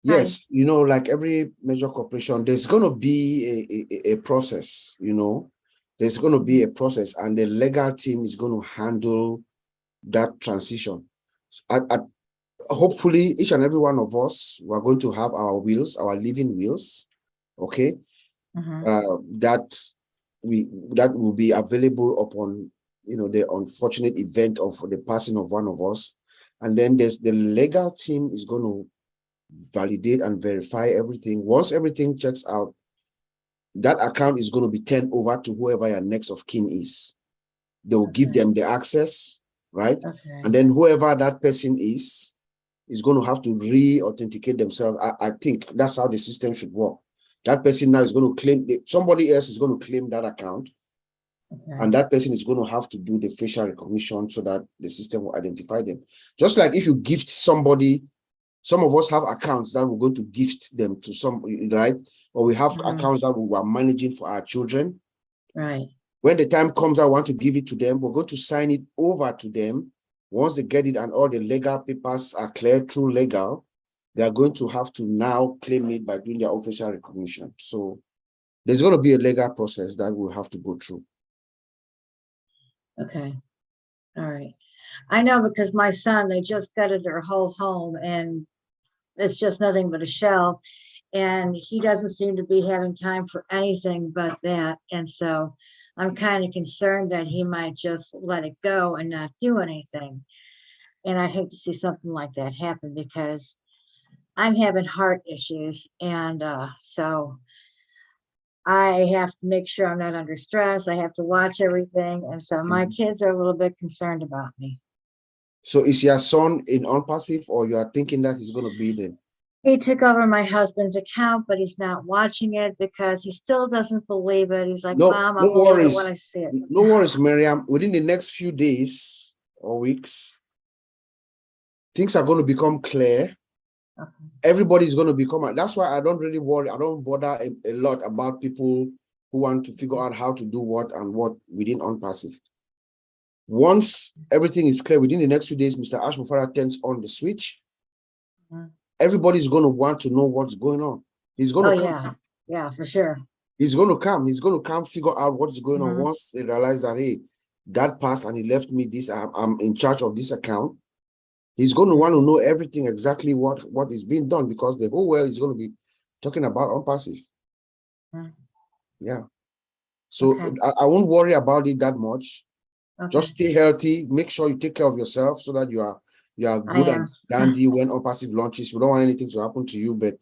Yes, like every major corporation, there's going to be a process, there's going to be a process, and the legal team is going to handle that transition. Hopefully, each and every one of us, we're going to have our wills, our living wills, okay? That will be available upon, the unfortunate event of the passing of one of us. And then there's the legal team is going to validate and verify everything. Once everything checks out, that account is going to be turned over to whoever your next of kin is. They will give them the access, right? And then whoever that person is going to have to re-authenticate themselves. I think that's how the system should work. That person now is going to claim, somebody else is going to claim that account. And that person is going to have to do the facial recognition so that the system will identify them. Just like if you gift somebody, some of us have accounts that we're going to gift them to some, right? Or we have accounts that we are managing for our children. Right. When the time comes, I want to give it to them, we're going to sign it over to them. Once they get it and all the legal papers are clear through legal, they are going to have to now claim it by doing their official recognition. So there's going to be a legal process that we'll have to go through. Okay. All right. I know, because my son, they just gutted their whole home and it's just nothing but a shell. And he doesn't seem to be having time for anything but that. And so I'm kind of concerned that he might just let it go and not do anything. And I hate to see something like that happen, because I'm having heart issues. And so I have to make sure I'm not under stress. I have to watch everything. And so my kids are a little bit concerned about me. So is your son in OnPassive, or you are thinking that he's going to be there? He took over my husband's account, but he's not watching it because he still doesn't believe it. He's like, Mom, I'll believe it when I see it. No worries, Miriam. Within the next few days or weeks, things are going to become clear. Everybody's going to become, that's why I don't really worry. I don't bother a lot about people who want to figure out how to do what and what within OnPassive. Once everything is clear, within the next few days, Mr. Ash Mufarah turns on the switch. Everybody's going to want to know what's going on. He's going to come. Yeah, for sure. He's going to come. He's going to come figure out what's going on. Once they realize that, hey, Dad passed and he left me this, I'm in charge of this account. He's going to want to know everything, exactly what is being done, because the whole world is going to be talking about OnPassive. Yeah. So I won't worry about it that much. Just stay healthy. Make sure you take care of yourself so that you are good and dandy when OnPassive launches. We don't want anything to happen to you, but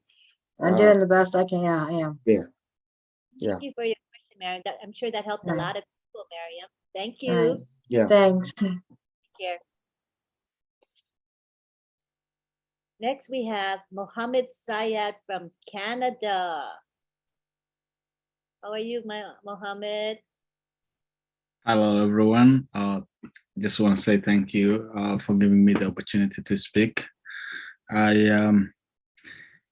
I'm doing the best I can. Yeah, I am. Yeah. Thank you for your question, Mariam. I'm sure that helped a lot of people, Mariam. Thank you. Yeah. Thanks. Take care. Next, we have Mohammed Syed from Canada. How are you, Mohammed? Hello, everyone. Just want to say thank you for giving me the opportunity to speak. I'm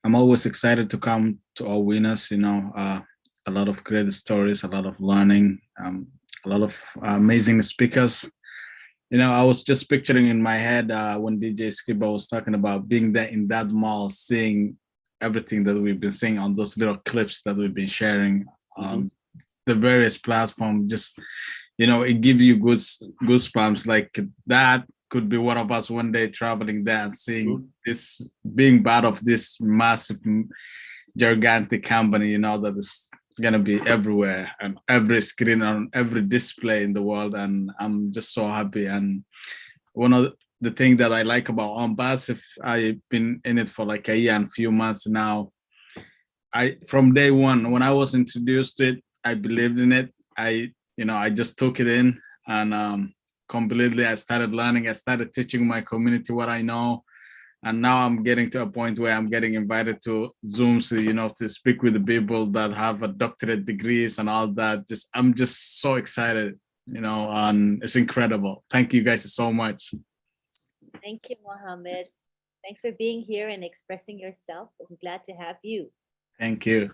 always excited to come to All Winners. A lot of great stories, a lot of learning, a lot of amazing speakers. I was just picturing in my head when DJ Skiba was talking about being there in that mall, seeing everything that we've been seeing on those little clips that we've been sharing on the various platforms. Just, it gives you goosebumps. Like that could be one of us one day traveling there and seeing this, being part of this massive, gigantic company, that is gonna be everywhere and every screen on every display in the world. And I'm just so happy. And one of the things that I like about OnPassive, I've been in it for like a year and a few months now. From day one, when I was introduced to it, I believed in it. I just took it in and completely, I started learning. I started teaching my community what I know. And now I'm getting to a point where I'm getting invited to Zooms, to speak with the people that have a doctorate degrees and all that. I'm just so excited, and it's incredible. Thank you guys so much. Thank you, Mohammed. Thanks for being here and expressing yourself. I'm glad to have you. Thank you.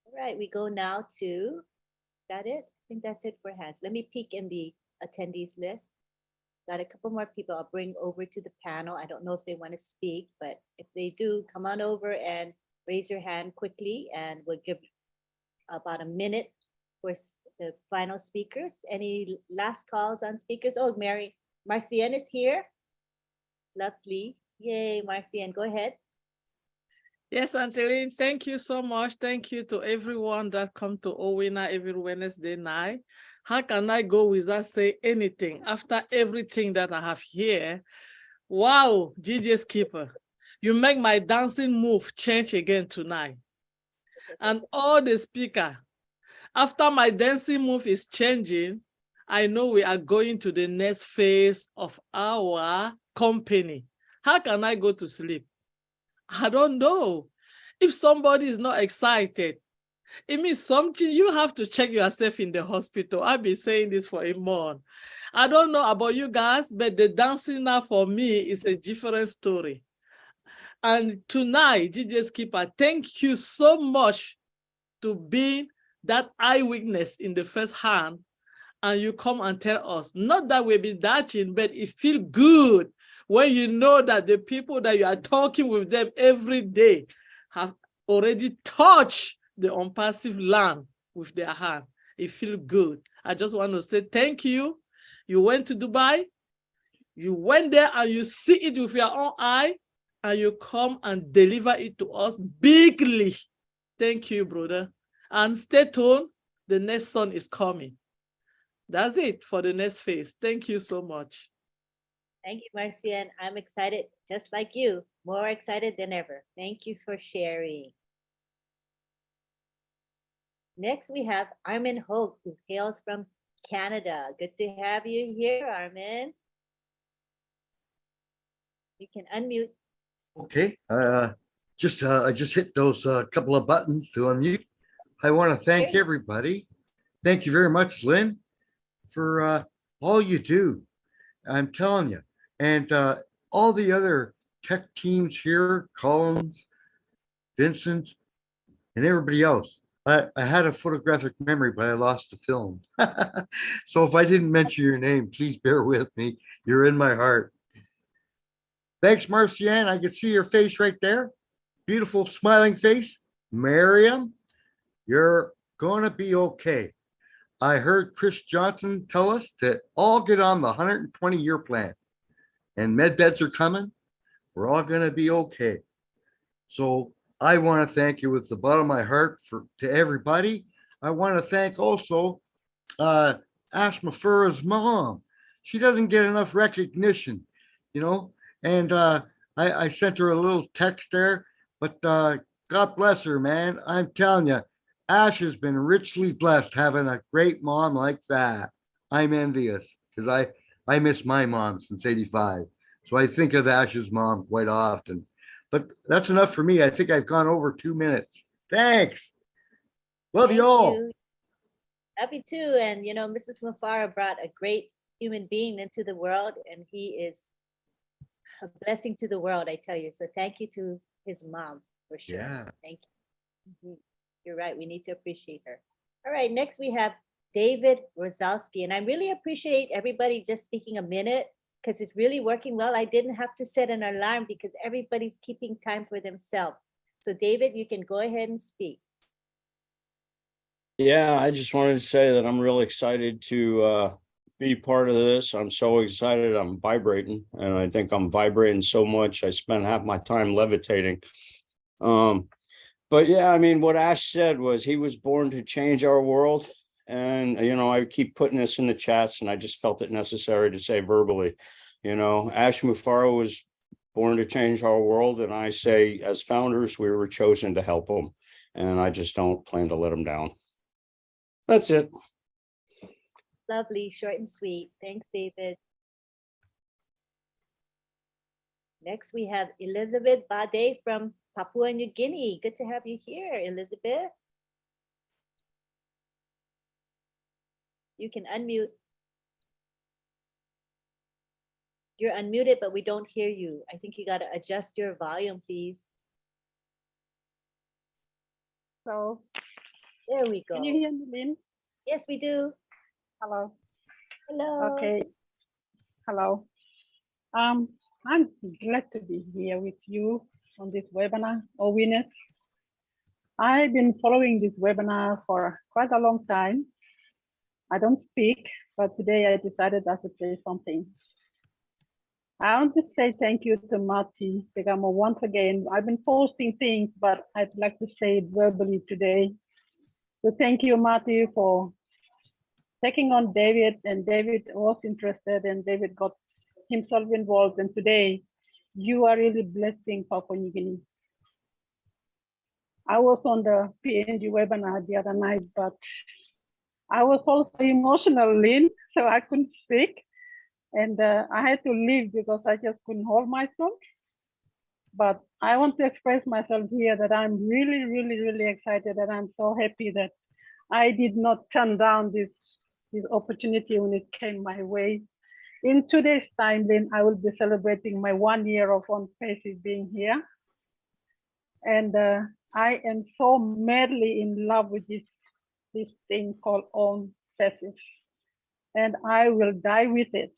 All right, we go now to, is that it? I think that's it for hands. Let me peek in the attendees list. Got a couple more people I'll bring over to the panel. I don't know if they want to speak, but if they do, come on over and raise your hand quickly, and we'll give about a minute for the final speakers. Any last calls on speakers? Oh, Marcienne is here. Lovely. Yay, Marcienne, go ahead. Yes, Angeline, thank you so much. Thank you to everyone that come to Owena every Wednesday night. How can I go without saying anything after everything that I have here? Wow, DJ Skipper, you make my dancing move change again tonight. And all the speaker, after my dancing move is changing, I know we are going to the next phase of our company. How can I go to sleep? I don't know. If somebody is not excited, it means something. You have to check yourself in the hospital. I've been saying this for a month. I don't know about you guys, but the dancing now for me is a different story. And tonight, DJ Skipper, thank you so much to being that eyewitness in the first hand. And you come and tell us, not that we've been dancing, but it feels good when you know that the people that you are talking with them every day have already touched the OnPassive land with their hand. It feels good. I just want to say thank you. You went to Dubai, you went there and you see it with your own eye, and you come and deliver it to us bigly. Thank you, brother. And stay tuned. The next son is coming. That's it for the next phase. Thank you so much. Thank you, Marcienne. I'm excited, just like you, more excited than ever. Thank you for sharing. Next, we have Armin Hogue, who hails from Canada. Good to have you here, Armin. You can unmute. Okay, I just hit those couple of buttons to unmute. I want to thank everybody. Thank you very much, Lynn, for all you do. I'm telling you. And all the other tech teams here, Collins, Vincent, and everybody else. I had a photographic memory, but I lost the film. So if I didn't mention your name, please bear with me. You're in my heart. Thanks, Marcienne. I can see your face right there. Beautiful smiling face. Miriam, you're gonna be okay. I heard Chris Johnson tell us to all get on the 120-year plan. And med beds are coming. We're all going to be okay. So I want to thank you with the bottom of my heart to everybody. I want to thank also Ash Mafura's mom. She doesn't get enough recognition, and I sent her a little text there, but God bless her, man. I'm telling you, Ash has been richly blessed having a great mom like that. I'm envious because I miss my mom since '85. So I think of Ash's mom quite often. But that's enough for me. I think I've gone over 2 minutes. Thanks. Love you all. Love you too. And, Mrs. Mufara brought a great human being into the world, and he is a blessing to the world, I tell you. So thank you to his mom for sure. Yeah. Thank you. You're right. We need to appreciate her. All right. Next, we have David Rosowski. And I really appreciate everybody just speaking a minute. because it's really working well. I didn't have to set an alarm because everybody's keeping time for themselves. So David, you can go ahead and speak. Yeah, I just wanted to say that I'm really excited to be part of this. I'm so excited. I'm vibrating, and I think I'm vibrating so much. I spent half my time levitating. But yeah, I mean, what Ash said was he was born to change our world. And, you know, I keep putting this in the chats, and I just felt it necessary to say verbally, you know, Ash Mufareh was born to change our world. And I say, as founders, we were chosen to help him. And I just don't plan to let him down. That's it. Lovely, short and sweet. Thanks, David. Next, we have Elizabeth Bade from Papua New Guinea. Good to have you here, Elizabeth. You can unmute. You're unmuted, but we don't hear you. I think you got to adjust your volume, please. So, there we go. Can you hear me, Lynn? Yes, we do. Hello. Hello. Okay. Hello. I'm glad to be here with you on this webinar, OWINNER. I've been following this webinar for quite a long time. I don't speak, but today I decided I should say something. I want to say thank you to Marty Pegamo once again. I've been posting things, but I'd like to say it verbally today. So thank you, Marty, for taking on David, and David was interested, and David got himself involved. And today, you are really blessing Papua New Guinea. I was on the PNG webinar the other night, but I was also emotional, Lynn, so I couldn't speak. And I had to leave because I just couldn't hold myself. But I want to express myself here that I'm really, really, really excited, and I'm so happy that I did not turn down this opportunity when it came my way. In 2 days' time, then I will be celebrating my 1 year of On Passive being here. And I am so madly in love with this thing called On Passive. And I will die with it.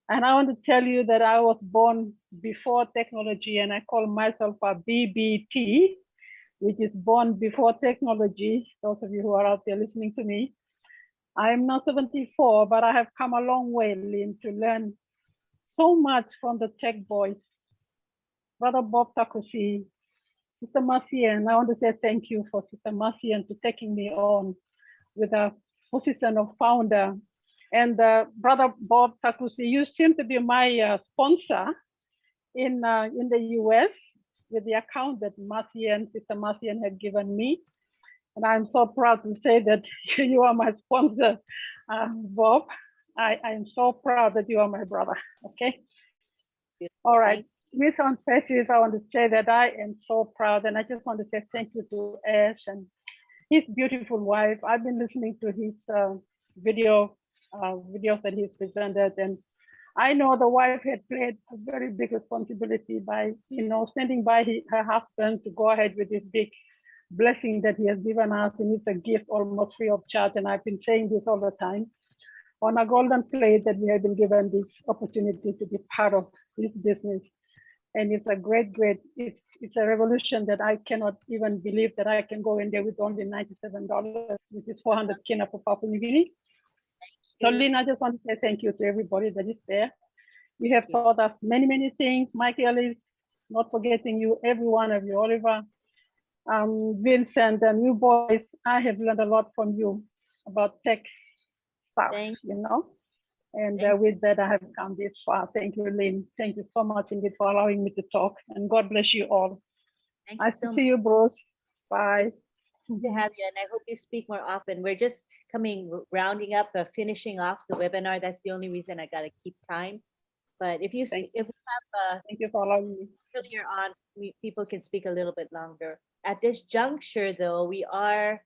And I want to tell you that I was born before technology, and I call myself a BBT, which is born before technology. Those of you who are out there listening to me, I'm not 74, but I have come a long way, Lynn, to learn so much from the tech boys. Brother Bob Takusi, Sister Marcian, I want to say thank you for Sister Marcian to taking me on with a position of founder. And Brother Bob Takusi, you seem to be my sponsor in the US with the account that Sister Marcian had given me. And I'm so proud to say that you are my sponsor, Bob. I am so proud that you are my brother, okay? All right, with On Passive, I want to say that I am so proud, and I just want to say thank you to Ash and his beautiful wife. I've been listening to his videos that he's presented, and I know the wife had played a very big responsibility by, standing by her husband to go ahead with this big blessing that he has given us, and it's a gift almost free of charge. And I've been saying this all the time, on a golden plate that we have been given this opportunity to be part of this business. And it's a great, it's a revolution that I cannot even believe that I can go in there with only $97, which is 400 kina for Papua New Guinea. So Lynn, I just want to say thank you to everybody that is there. You have taught us many, many things. Mike Ellis, not forgetting you, every one of you, Oliver, Vincent, and you boys. I have learned a lot from you about tech stuff, And with that, I have come this far. Thank you, Lynn. Thank you so much indeed for allowing me to talk. And God bless you all. Nice to see you, Bruce. Bye. Good to have you, and I hope you speak more often. We're just rounding up, finishing off the webinar. That's the only reason I got to keep time. But if we have thank you for allowing me. Earlier on, people can speak a little bit longer. At this juncture, though, we are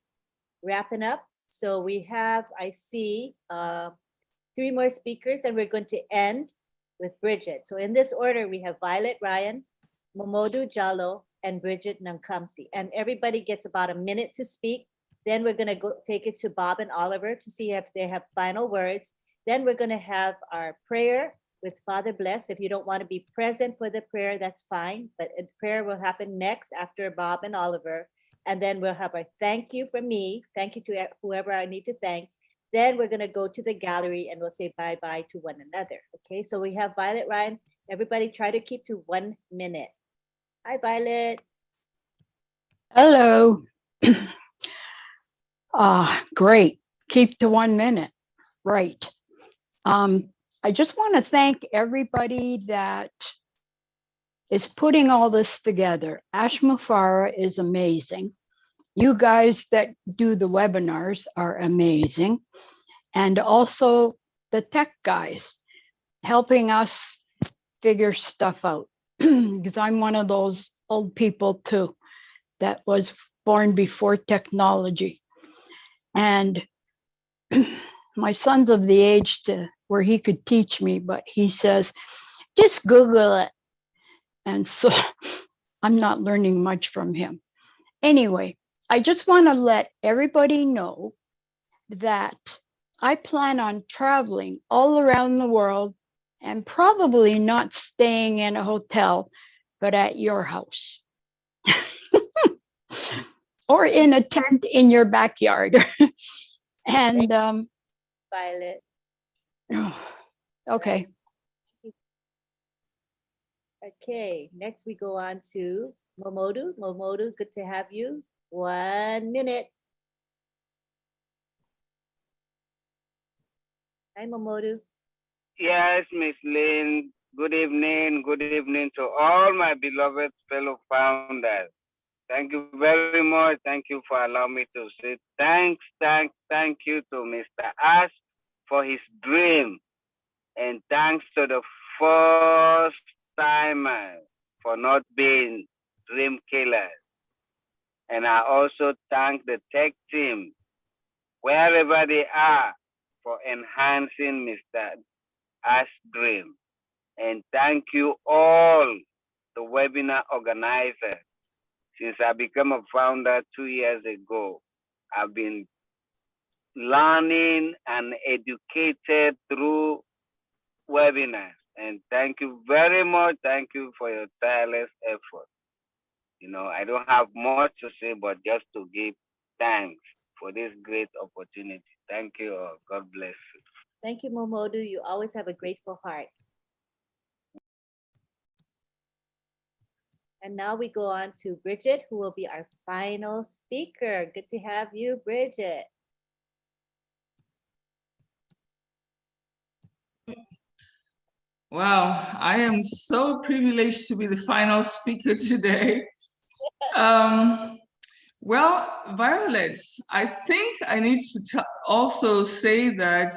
wrapping up. So we have, I see, 3 more speakers, and we're going to end with Bridget. So in this order, we have Violet Ryan, Momodu Jallo, and Bridget Nankamsi. And everybody gets about a minute to speak. Then we're going to go take it to Bob and Oliver to see if they have final words. Then we're going to have our prayer with with Father Bless. If you don't want to be present for the prayer, that's fine. But the prayer will happen next after Bob and Oliver. And then we'll have a thank you from me. Thank you to whoever I need to thank. Then we're going to go to the gallery and we'll say bye-bye to one another. Okay, so we have Violet Ryan. Everybody try to keep to 1 minute. Hi, Violet. Hello. Great. Keep to 1 minute. Right. I just want to thank everybody that is putting all this together. Ash Mufareh is amazing. You guys that do the webinars are amazing. And also the tech guys helping us figure stuff out. Because I'm one of those old people too, that was born before technology. And my son's of the age to where he could teach me, but he says, just Google it. And so I'm not learning much from him. Anyway, I just want to let everybody know that I plan on traveling all around the world and probably not staying in a hotel, but at your house. Or in a tent in your backyard. And Violet. Okay. Okay, next we go on to Momodu. Momodu, good to have you. 1 minute. Hi, Momodu. Yes, Miss Lynn. Good evening. Good evening to all my beloved fellow founders. Thank you very much. Thank you for allowing me to say thank you to Mr. Ash for his dream. And thanks to the first timers for not being dream killers. And I also thank the tech team, wherever they are, for enhancing Mr. Ash's dream. And thank you all, the webinar organizers. Since I became a founder 2 years ago, I've been learning and educated through webinars. And thank you very much. Thank you for your tireless effort. You know, I don't have much to say, but just to give thanks for this great opportunity. Thank you all. God bless you. Thank you, Momodu. You always have a grateful heart. And now we go on to Bridget, who will be our final speaker. Good to have you, Bridget. Wow, I am so privileged to be the final speaker today. Well, Violet, I think I need to also say that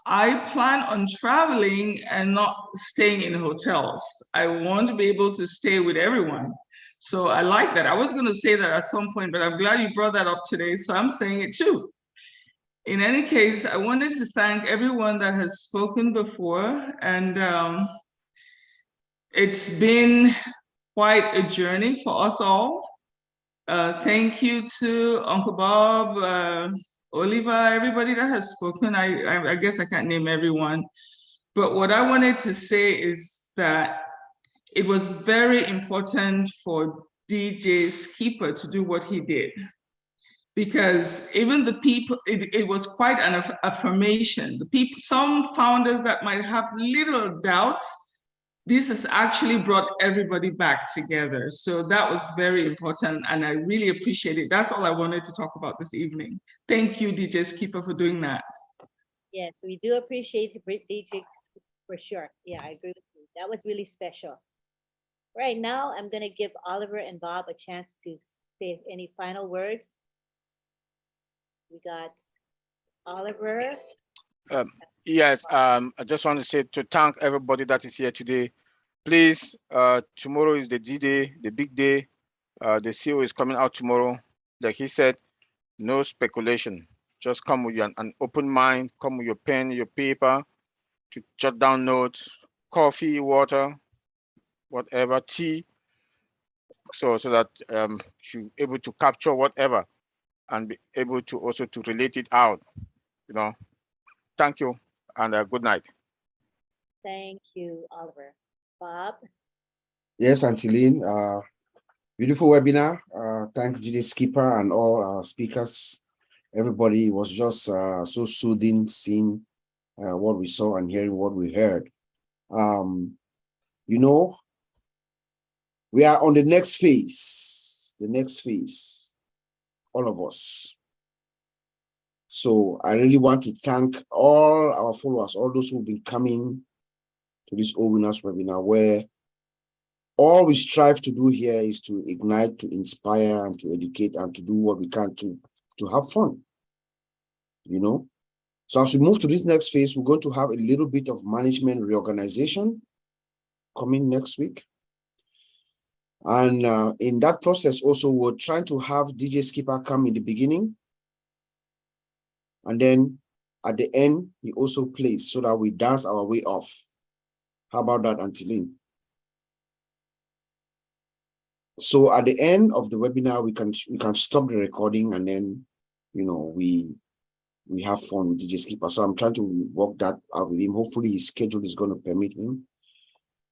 I plan on traveling and not staying in hotels. I want to be able to stay with everyone. So I like that. I was going to say that at some point, but I'm glad you brought that up today. So I'm saying it too. In any case, I wanted to thank everyone that has spoken before. And it's been quite a journey for us all. Thank you to Uncle Bob, Oliver, everybody that has spoken. I guess I can't name everyone. But what I wanted to say is that it was very important for DJ Skipper to do what he did. Because even the people, it was quite an affirmation. The people, some founders that might have little doubts, this has actually brought everybody back together. So that was very important and I really appreciate it. That's all I wanted to talk about this evening. Thank you, DJ Skipper, for doing that. Yes, we do appreciate DJ for sure. Yeah, I agree with you. That was really special. Right now, I'm going to give Oliver and Bob a chance to say any final words. We got Oliver. Yes, I just want to say to thank everybody that is here today. Please, tomorrow is the D-Day, the big day. The CEO is coming out tomorrow. Like he said, no speculation. Just come with an open mind, come with your pen, your paper, to jot down notes, coffee, water, whatever, tea, so that you're able to capture whatever and be able to also to relate it out. You know, thank you and good night. Thank you, Oliver. Bob? Yes, Auntie Lynn, beautiful webinar. Thanks DJ Skipper and all our speakers. Everybody was just so soothing, seeing what we saw and hearing what we heard. You know, we are on the next phase, all of us. So I really want to thank all our followers, all those who've been coming to this All Winners webinar, where all we strive to do here is to ignite, to inspire, and to educate, and to do what we can to have fun, you know? So as we move to this next phase, we're going to have a little bit of management reorganization coming next week. And in that process also, we're trying to have DJ Skipper come in the beginning. And then at the end, he also plays so that we dance our way off. How about that, Auntie Lynn? So at the end of the webinar, we can stop the recording, and then, you know, we have fun with DJ Skipper. So I'm trying to work that out with him. Hopefully his schedule is going to permit him.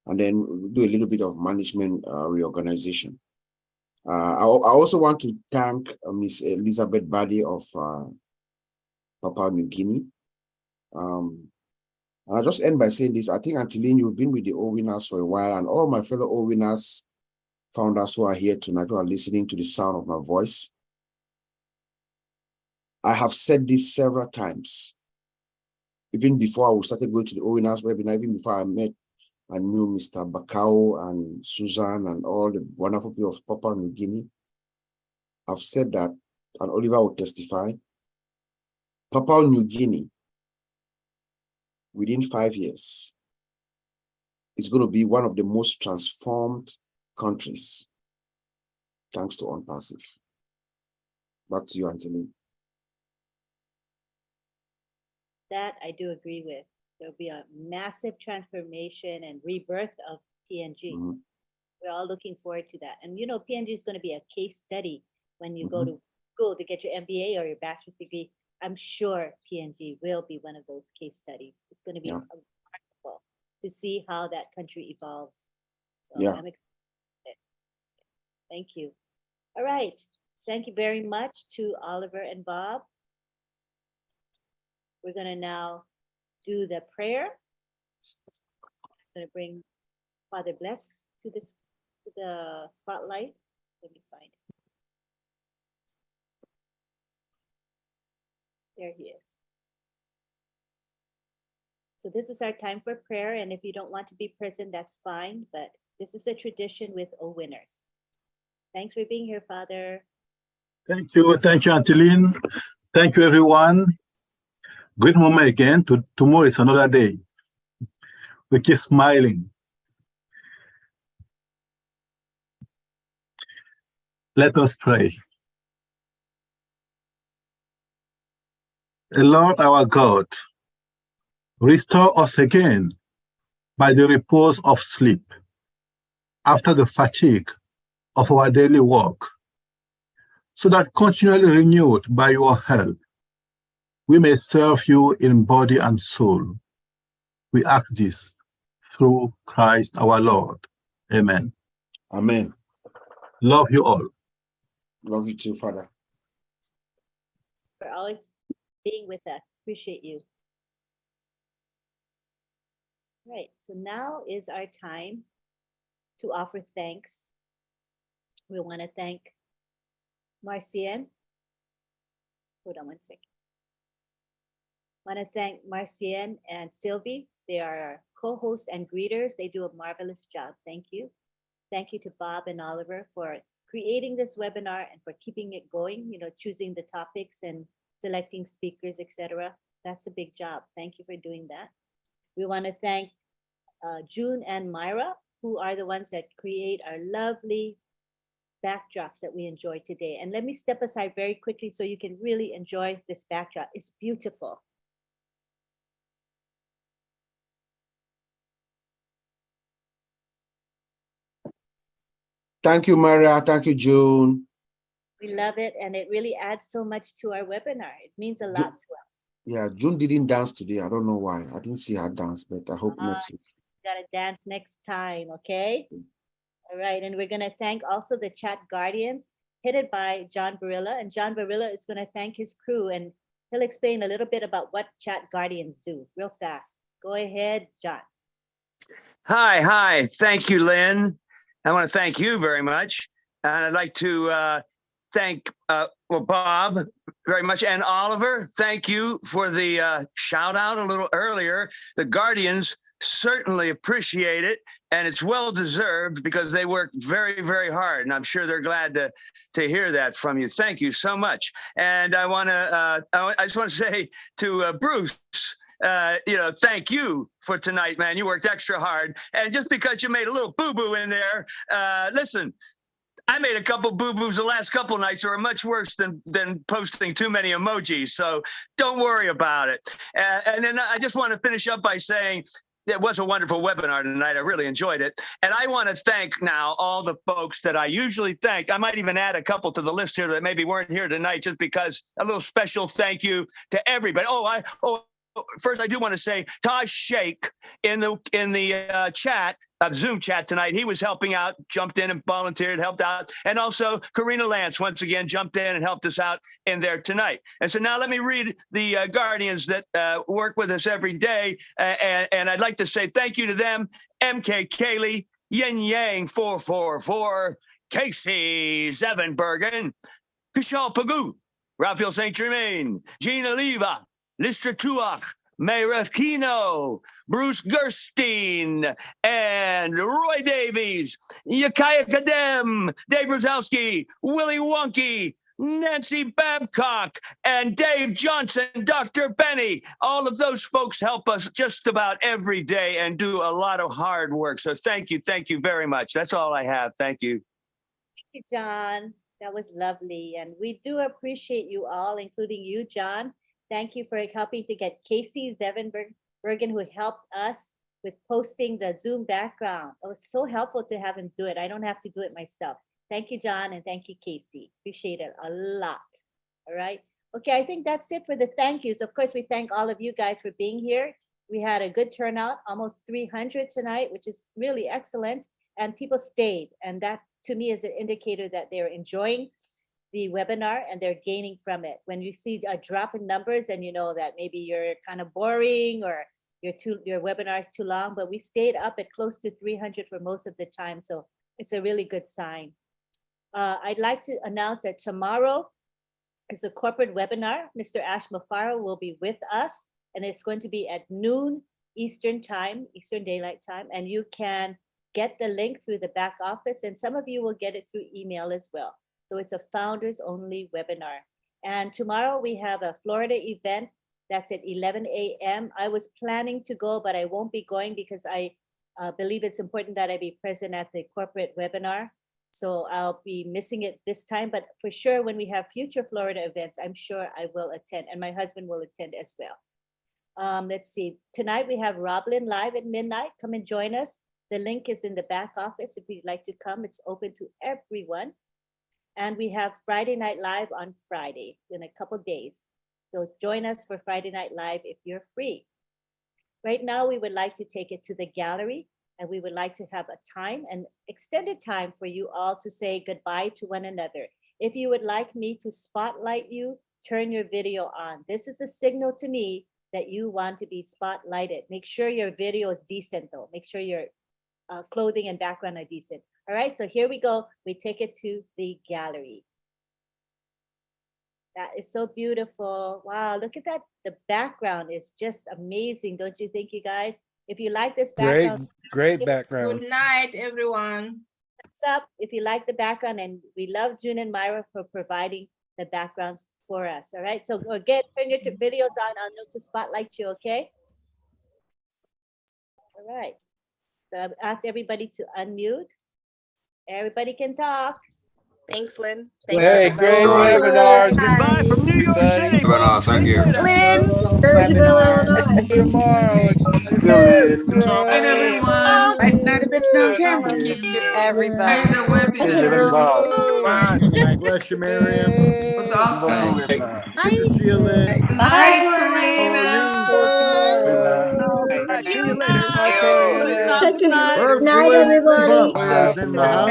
And then we'll do a little bit of management reorganization. I also want to thank Miss Elizabeth Badi of Papua New Guinea. And I'll just end by saying this. I think, Auntie Lynn, you've been with the All Winners for a while, and all my fellow All Winners founders who are here tonight, who are listening to the sound of my voice. I have said this several times, even before I started going to the All Winners webinar, even before I met and knew Mr. Bakao and Susan and all the wonderful people of Papua New Guinea. I've said that, and Oliver will testify. Papua New Guinea, within 5 years, is going to be one of the most transformed countries, thanks to OnPassive. Back to you, Anthony. That I do agree with. There'll be a massive transformation and rebirth of PNG. Mm-hmm. We're all looking forward to that. And you know, PNG is going to be a case study when you go to school to get your MBA or your bachelor's degree. I'm sure PNG will be one of those case studies. It's going to be remarkable to see how that country evolves. So I'm excited. Thank you. All right. Thank you very much to Oliver and Bob. We're going to now do the prayer. I'm going to bring Father Bless to the spotlight. Let me find it. There he is. So this is our time for prayer, and if you don't want to be present, that's fine, but this is a tradition with All Winners. Thanks for being here, Father. Thank you, Auntie Lynn. Thank you, everyone. Great moment again. Tomorrow is another day. We keep smiling. Let us pray. Lord our God, restore us again by the repose of sleep after the fatigue of our daily work, so that continually renewed by your help, we may serve you in body and soul. We ask this through Christ our Lord. Amen. Amen. Love you all. Love you too, Father. For always being with us. Appreciate you. Right. So now is our time to offer thanks. We want to thank Marcian. Hold on one second. I want to thank Marcian and Sylvie. They are our co-hosts and greeters. They do a marvelous job. Thank you. Thank you to Bob and Oliver for creating this webinar and for keeping it going, choosing the topics and selecting speakers, etc. That's a big job. Thank you for doing that. We want to thank June and Myra, who are the ones that create our lovely backdrops that we enjoy today. And let me step aside very quickly so you can really enjoy this backdrop. It's beautiful. Thank you, Maria. Thank you, June. We love it, and it really adds so much to our webinar. It means a lot to us. Yeah, June didn't dance today. I don't know why. I didn't see her dance, but I hope next week. Gotta dance next time, okay? All right, and we're gonna thank also the chat guardians headed by John Barilla, and John Barilla is gonna thank his crew, and he'll explain a little bit about what chat guardians do real fast. Go ahead, John. Hi. Thank you, Lynn. I want to thank you very much. And I'd like to thank Bob very much, and Oliver. Thank you for the shout out a little earlier. The Guardians certainly appreciate it, and it's well deserved because they work very, very hard, and I'm sure they're glad to hear that from you. Thank you so much. And I want to I just want to say to Bruce, thank you for tonight, man. You worked extra hard, and just because you made a little boo-boo in there, listen, I made a couple boo-boos the last couple nights that were much worse than posting too many emojis. So don't worry about it. And then I just want to finish up by saying it was a wonderful webinar tonight. I really enjoyed it. And I want to thank now all the folks that I usually thank. I might even add a couple to the list here that maybe weren't here tonight, just because a little special thank you to everybody. First, I do want to say Taj Sheikh in the chat, Zoom chat tonight. He was helping out, jumped in and volunteered, helped out. And also Karina Lance, once again, jumped in and helped us out in there tonight. And so now let me read the Guardians that work with us every day. And I'd like to say thank you to them. MK Kaylee, Yin Yang 444, Casey Zevenbergen, Kishal Pagoo, Raphael St. Germain, Gina Leva, Listra Tuach, Mayra Kino, Bruce Gerstein, and Roy Davies, Yakaya Kadem, Dave Rosowski, Willie Wonky, Nancy Babcock, and Dave Johnson, Dr. Benny. All of those folks help us just about every day and do a lot of hard work. So thank you very much. That's all I have. Thank you. Thank you, John. That was lovely. And we do appreciate you all, including you, John. Thank you for helping to get Casey Zevenbergen, who helped us with posting the Zoom background. It was so helpful to have him do it. I don't have to do it myself. Thank you, John, and thank you, Casey. Appreciate it a lot. All right. Okay, I think that's it for the thank yous. Of course, we thank all of you guys for being here. We had a good turnout, almost 300 tonight, which is really excellent. And people stayed. And that, to me, is an indicator that they're enjoying the webinar and they're gaining from it. When you see a drop in numbers, and you know that maybe you're kind of boring or your webinar is too long, but we stayed up at close to 300 for most of the time. So it's a really good sign. I'd like to announce that tomorrow is a corporate webinar. Mr. Ash Mufareh will be with us, and it's going to be at noon Eastern time, Eastern Daylight Time. And you can get the link through the back office, and some of you will get it through email as well. So it's a founders only webinar. And tomorrow we have a Florida event that's at 11 a.m. I was planning to go, but I won't be going because I believe it's important that I be present at the corporate webinar. So I'll be missing it this time, but for sure when we have future Florida events, I'm sure I will attend, and my husband will attend as well. Let's see, tonight we have Roblin live at midnight. Come and join us. The link is in the back office. If you'd like to come, it's open to everyone. And we have Friday Night Live on Friday in a couple days. So join us for Friday Night Live if you're free. Right now, we would like to take it to the gallery, and we would like to have a time, an extended time for you all to say goodbye to one another. If you would like me to spotlight you, turn your video on. This is a signal to me that you want to be spotlighted. Make sure your video is decent though. Make sure your clothing and background are decent. All right, so here we go. We take it to the gallery. That is so beautiful. Wow, look at that. The background is just amazing, don't you think, you guys? If you like this background. Great background. Good night, everyone. Thumbs up if you like the background, and we love June and Myra for providing the backgrounds for us. All right, so again, turn your videos on. I'll know to spotlight you, okay? All right, so I've asked everybody to unmute. Everybody can talk. Thanks, Lynn. Hey, great webinars. Goodbye from New York City. Thank you. Lynn, Roosevelt, Illinois. Tomorrow. Good everyone. Right now, the bitch on camera. Everybody. God bless you, Miriam. What's awesome. Good to see you, Lynn. Bye, Corinne. everybody. Bob is in the house.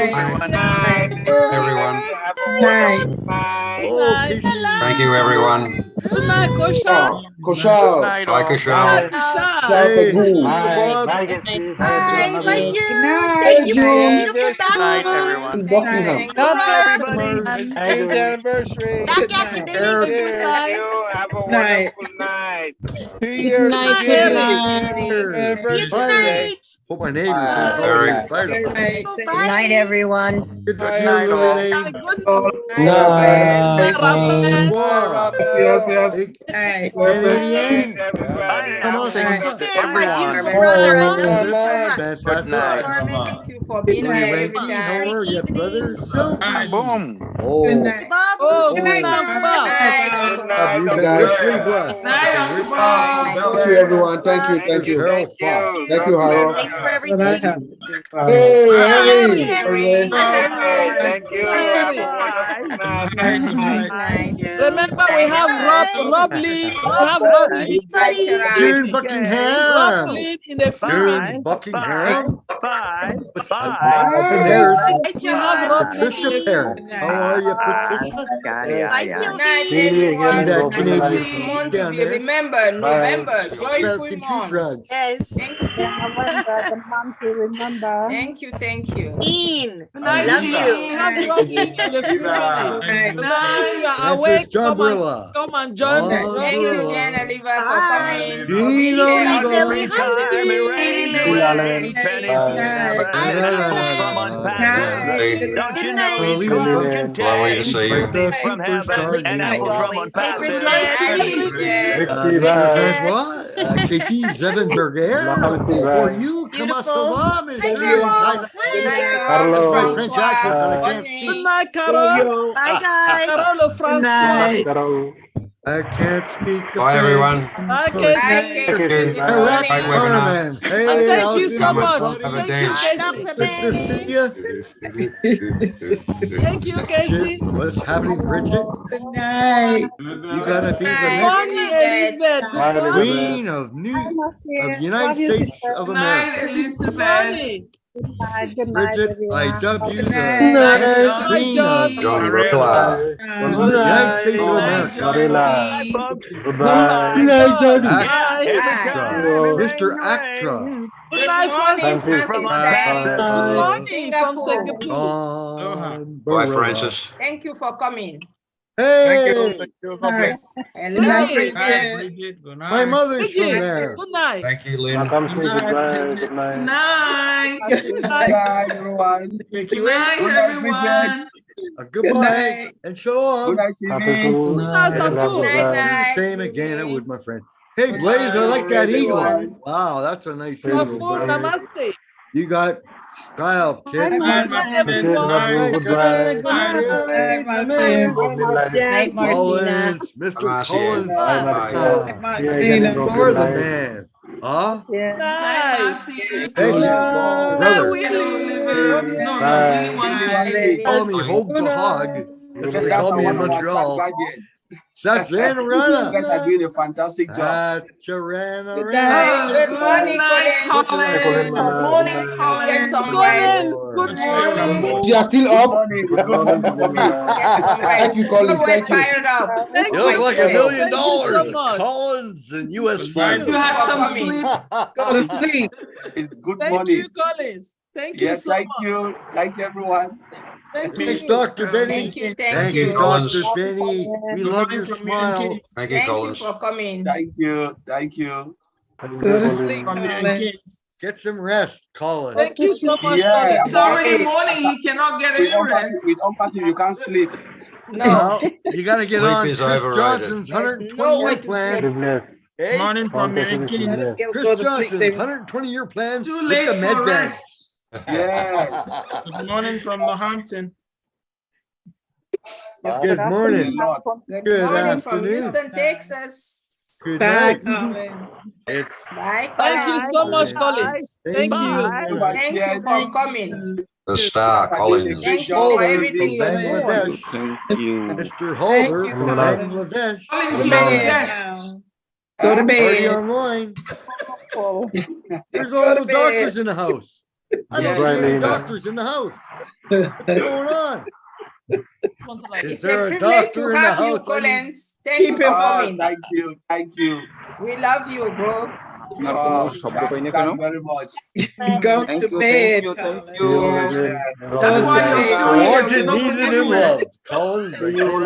Everyone. Oh, Casey. Thank you, everyone. Good night, Kosha. Koshal. Bye, Kushal. Hey, Pegu. Bob. Bye, bye, June. Night, Thank you for June. beautiful basketball. In Buckingham. God bless Happy you. 8th anniversary. Back at you, baby. Eric. Thank you. Have a wonderful night. 2 years night, to June. Cheers. Anniversary See you today. tonight. Hope my neighbors Bye. don't call me excited. Good night, everyone. Good to Good see night, you, all. Lily. Good Night. Rafael. Wow. Hey, Canadian. Come on, Everyone. Brother, I love you so much. fantastic. Thank you for being Louis here every Ranky, how time. are you, brother? Silky. Boom. Oh, Bob. Oh, Good good night, night, Bob. Bob, you've been guys. richly blessed. Night, You've been Uncle richly Bob. Thank you, everyone. Thank you. Thank There's you. Harold Fox. Thank you, Harold. Thanks for everything. Hey, Harry. Henry. Thank you. Have a wonderful night. Remember, we have Rob Lee. We have Rob Lee. June Buckingham. Rob Lee in a few June minutes. Buckingham. Bye. There's We have Rob Lee. Patricia Parent. How are you, Patricia? Bye, Good Sylvie. night, See everyone. that Canadian Happy month to down be there? remembered. November. Joyful American Tree month. Frogs. Yes. Thank you. the mom to remember. Thank you. Thank you. Ian. night, Love Gina. you. We have Rob Lee in a few minutes. If you are Francis awake, John come Brilla. and join John Rob Thank you, Brilla. Jan Oliver, for Bye. coming. Gina For being Good here night, all the Lily. time. Hi, Time it rains away, pennies never an apple from unpassing. Don't you know he's cooking Lovely to see you. days from heaven and apples from Hey, unpassing. Bridget. Mr. Francois, Casey Zevenberger, for you, comment Beautiful. ça va, Hi, monsieur? Carol. Good night, That's my Carol. French accent, but I can't Bonne Good nuit. night, Carol. Bye, guys. Carol Francois. I can't speak. Bye, everyone. Bye, Bye, Casey. Casey. Good Hey, Rex morning. Bye, webinar. Carman. And Hey, thank how's you it so going, much. buddy? Have a Thank you, dance. Casey. Good to see you. Thank you, Casey. What's happening, Bridget? Good night. You gotta be the Good next morning, Elizabeth. Good morning. queen of United States of Good night, America. Good Elizabeth. morning. Good night, Bridget, I everyone. dub you Good the night. next Hi, queen John. of John Brilla. United States of America. Bye, folks. Good night, Johnny. Yeah, every Bye. time. Mr. Actra. Good Good night, morning, Francis. Francis From Dad. Good morning from Singapore. Singapore. Bye, Francis. Thank you for coming. Hey, And Good night. Bridget. Good my mother's from Bridget, there. good night. Thank you, Lynn. Good night. Good night. everyone. Good night, everyone. Goodbye and shalom. Good night, Safu. Night, night. Same again, I would, my friend. Hey, Blaze, I like that eagle. Wow, that's a nice eagle. Safu, brother. namaste. You got style, kid. Good night, everyone. Night, Marcina. Collins, Mr. Marcia. Collins. Bye. You're the man. Huh? Nice. Thank you, brother. Call me Hope the Hog. That's what they call me in Montreal. That's Ranarana. You guys are doing a fantastic job. Good morning, Collins. Good morning, Collins. Get some rest. Good morning. You are still up? Get some rest. Thank you, Collins. Always Thank you. fired up. Thank You look you. like $1 Thank million. you so much. Collins and U.S. You funds. had some sleep. Go to sleep. It's good Thank morning. you, Collins. Thank you Yes, so thank much. you. Thank you, everyone. Thank Thanks, you. Dr. Benny. Thank you. Thank you, Collins. Dr. Benny. We love your smile. Thank you, Thank you Collins. for coming. Thank you. Thank you. Go to sleep. Get some rest, Collins. Thank you so much, Yeah. Collins. It's already morning. He cannot get any rest. With unpassive, you can't sleep. No. Well, you got to get Sleep on is Chris overrated. Johnson's There's no way 120-year to plan. sleep. Morning from Americans. Chris Johnson's 120-year plan Too with late the for med band. rest. Yeah. Good morning from Northampton. Good morning. Good Good morning from afternoon. Houston, Texas. Good Bye, night. Colin. It's Bye, Thank you Collins. so much, Collins. Thank you. Thank you for coming. The star, Collins. Thank you for Holder everything from you're doing. Bangladesh. Thank you. Mr. Holder you, from Collins. Bangladesh. Collins, Go you're to the bed guest. now. Go to Party bed. online. Oh. There's Go all to the bed. doctors in the house. I don't see any doctors in the house. What's going on? Is It's there a a privilege doctor to in the have you, house? I need- Collins. Thank you for coming. Thank you. Thank you. We love you, bro. Thanks very much. Go Thank to you. bed. Thank Yeah. you. That's why you're I suing wanted, you. needed, and loved. Colin.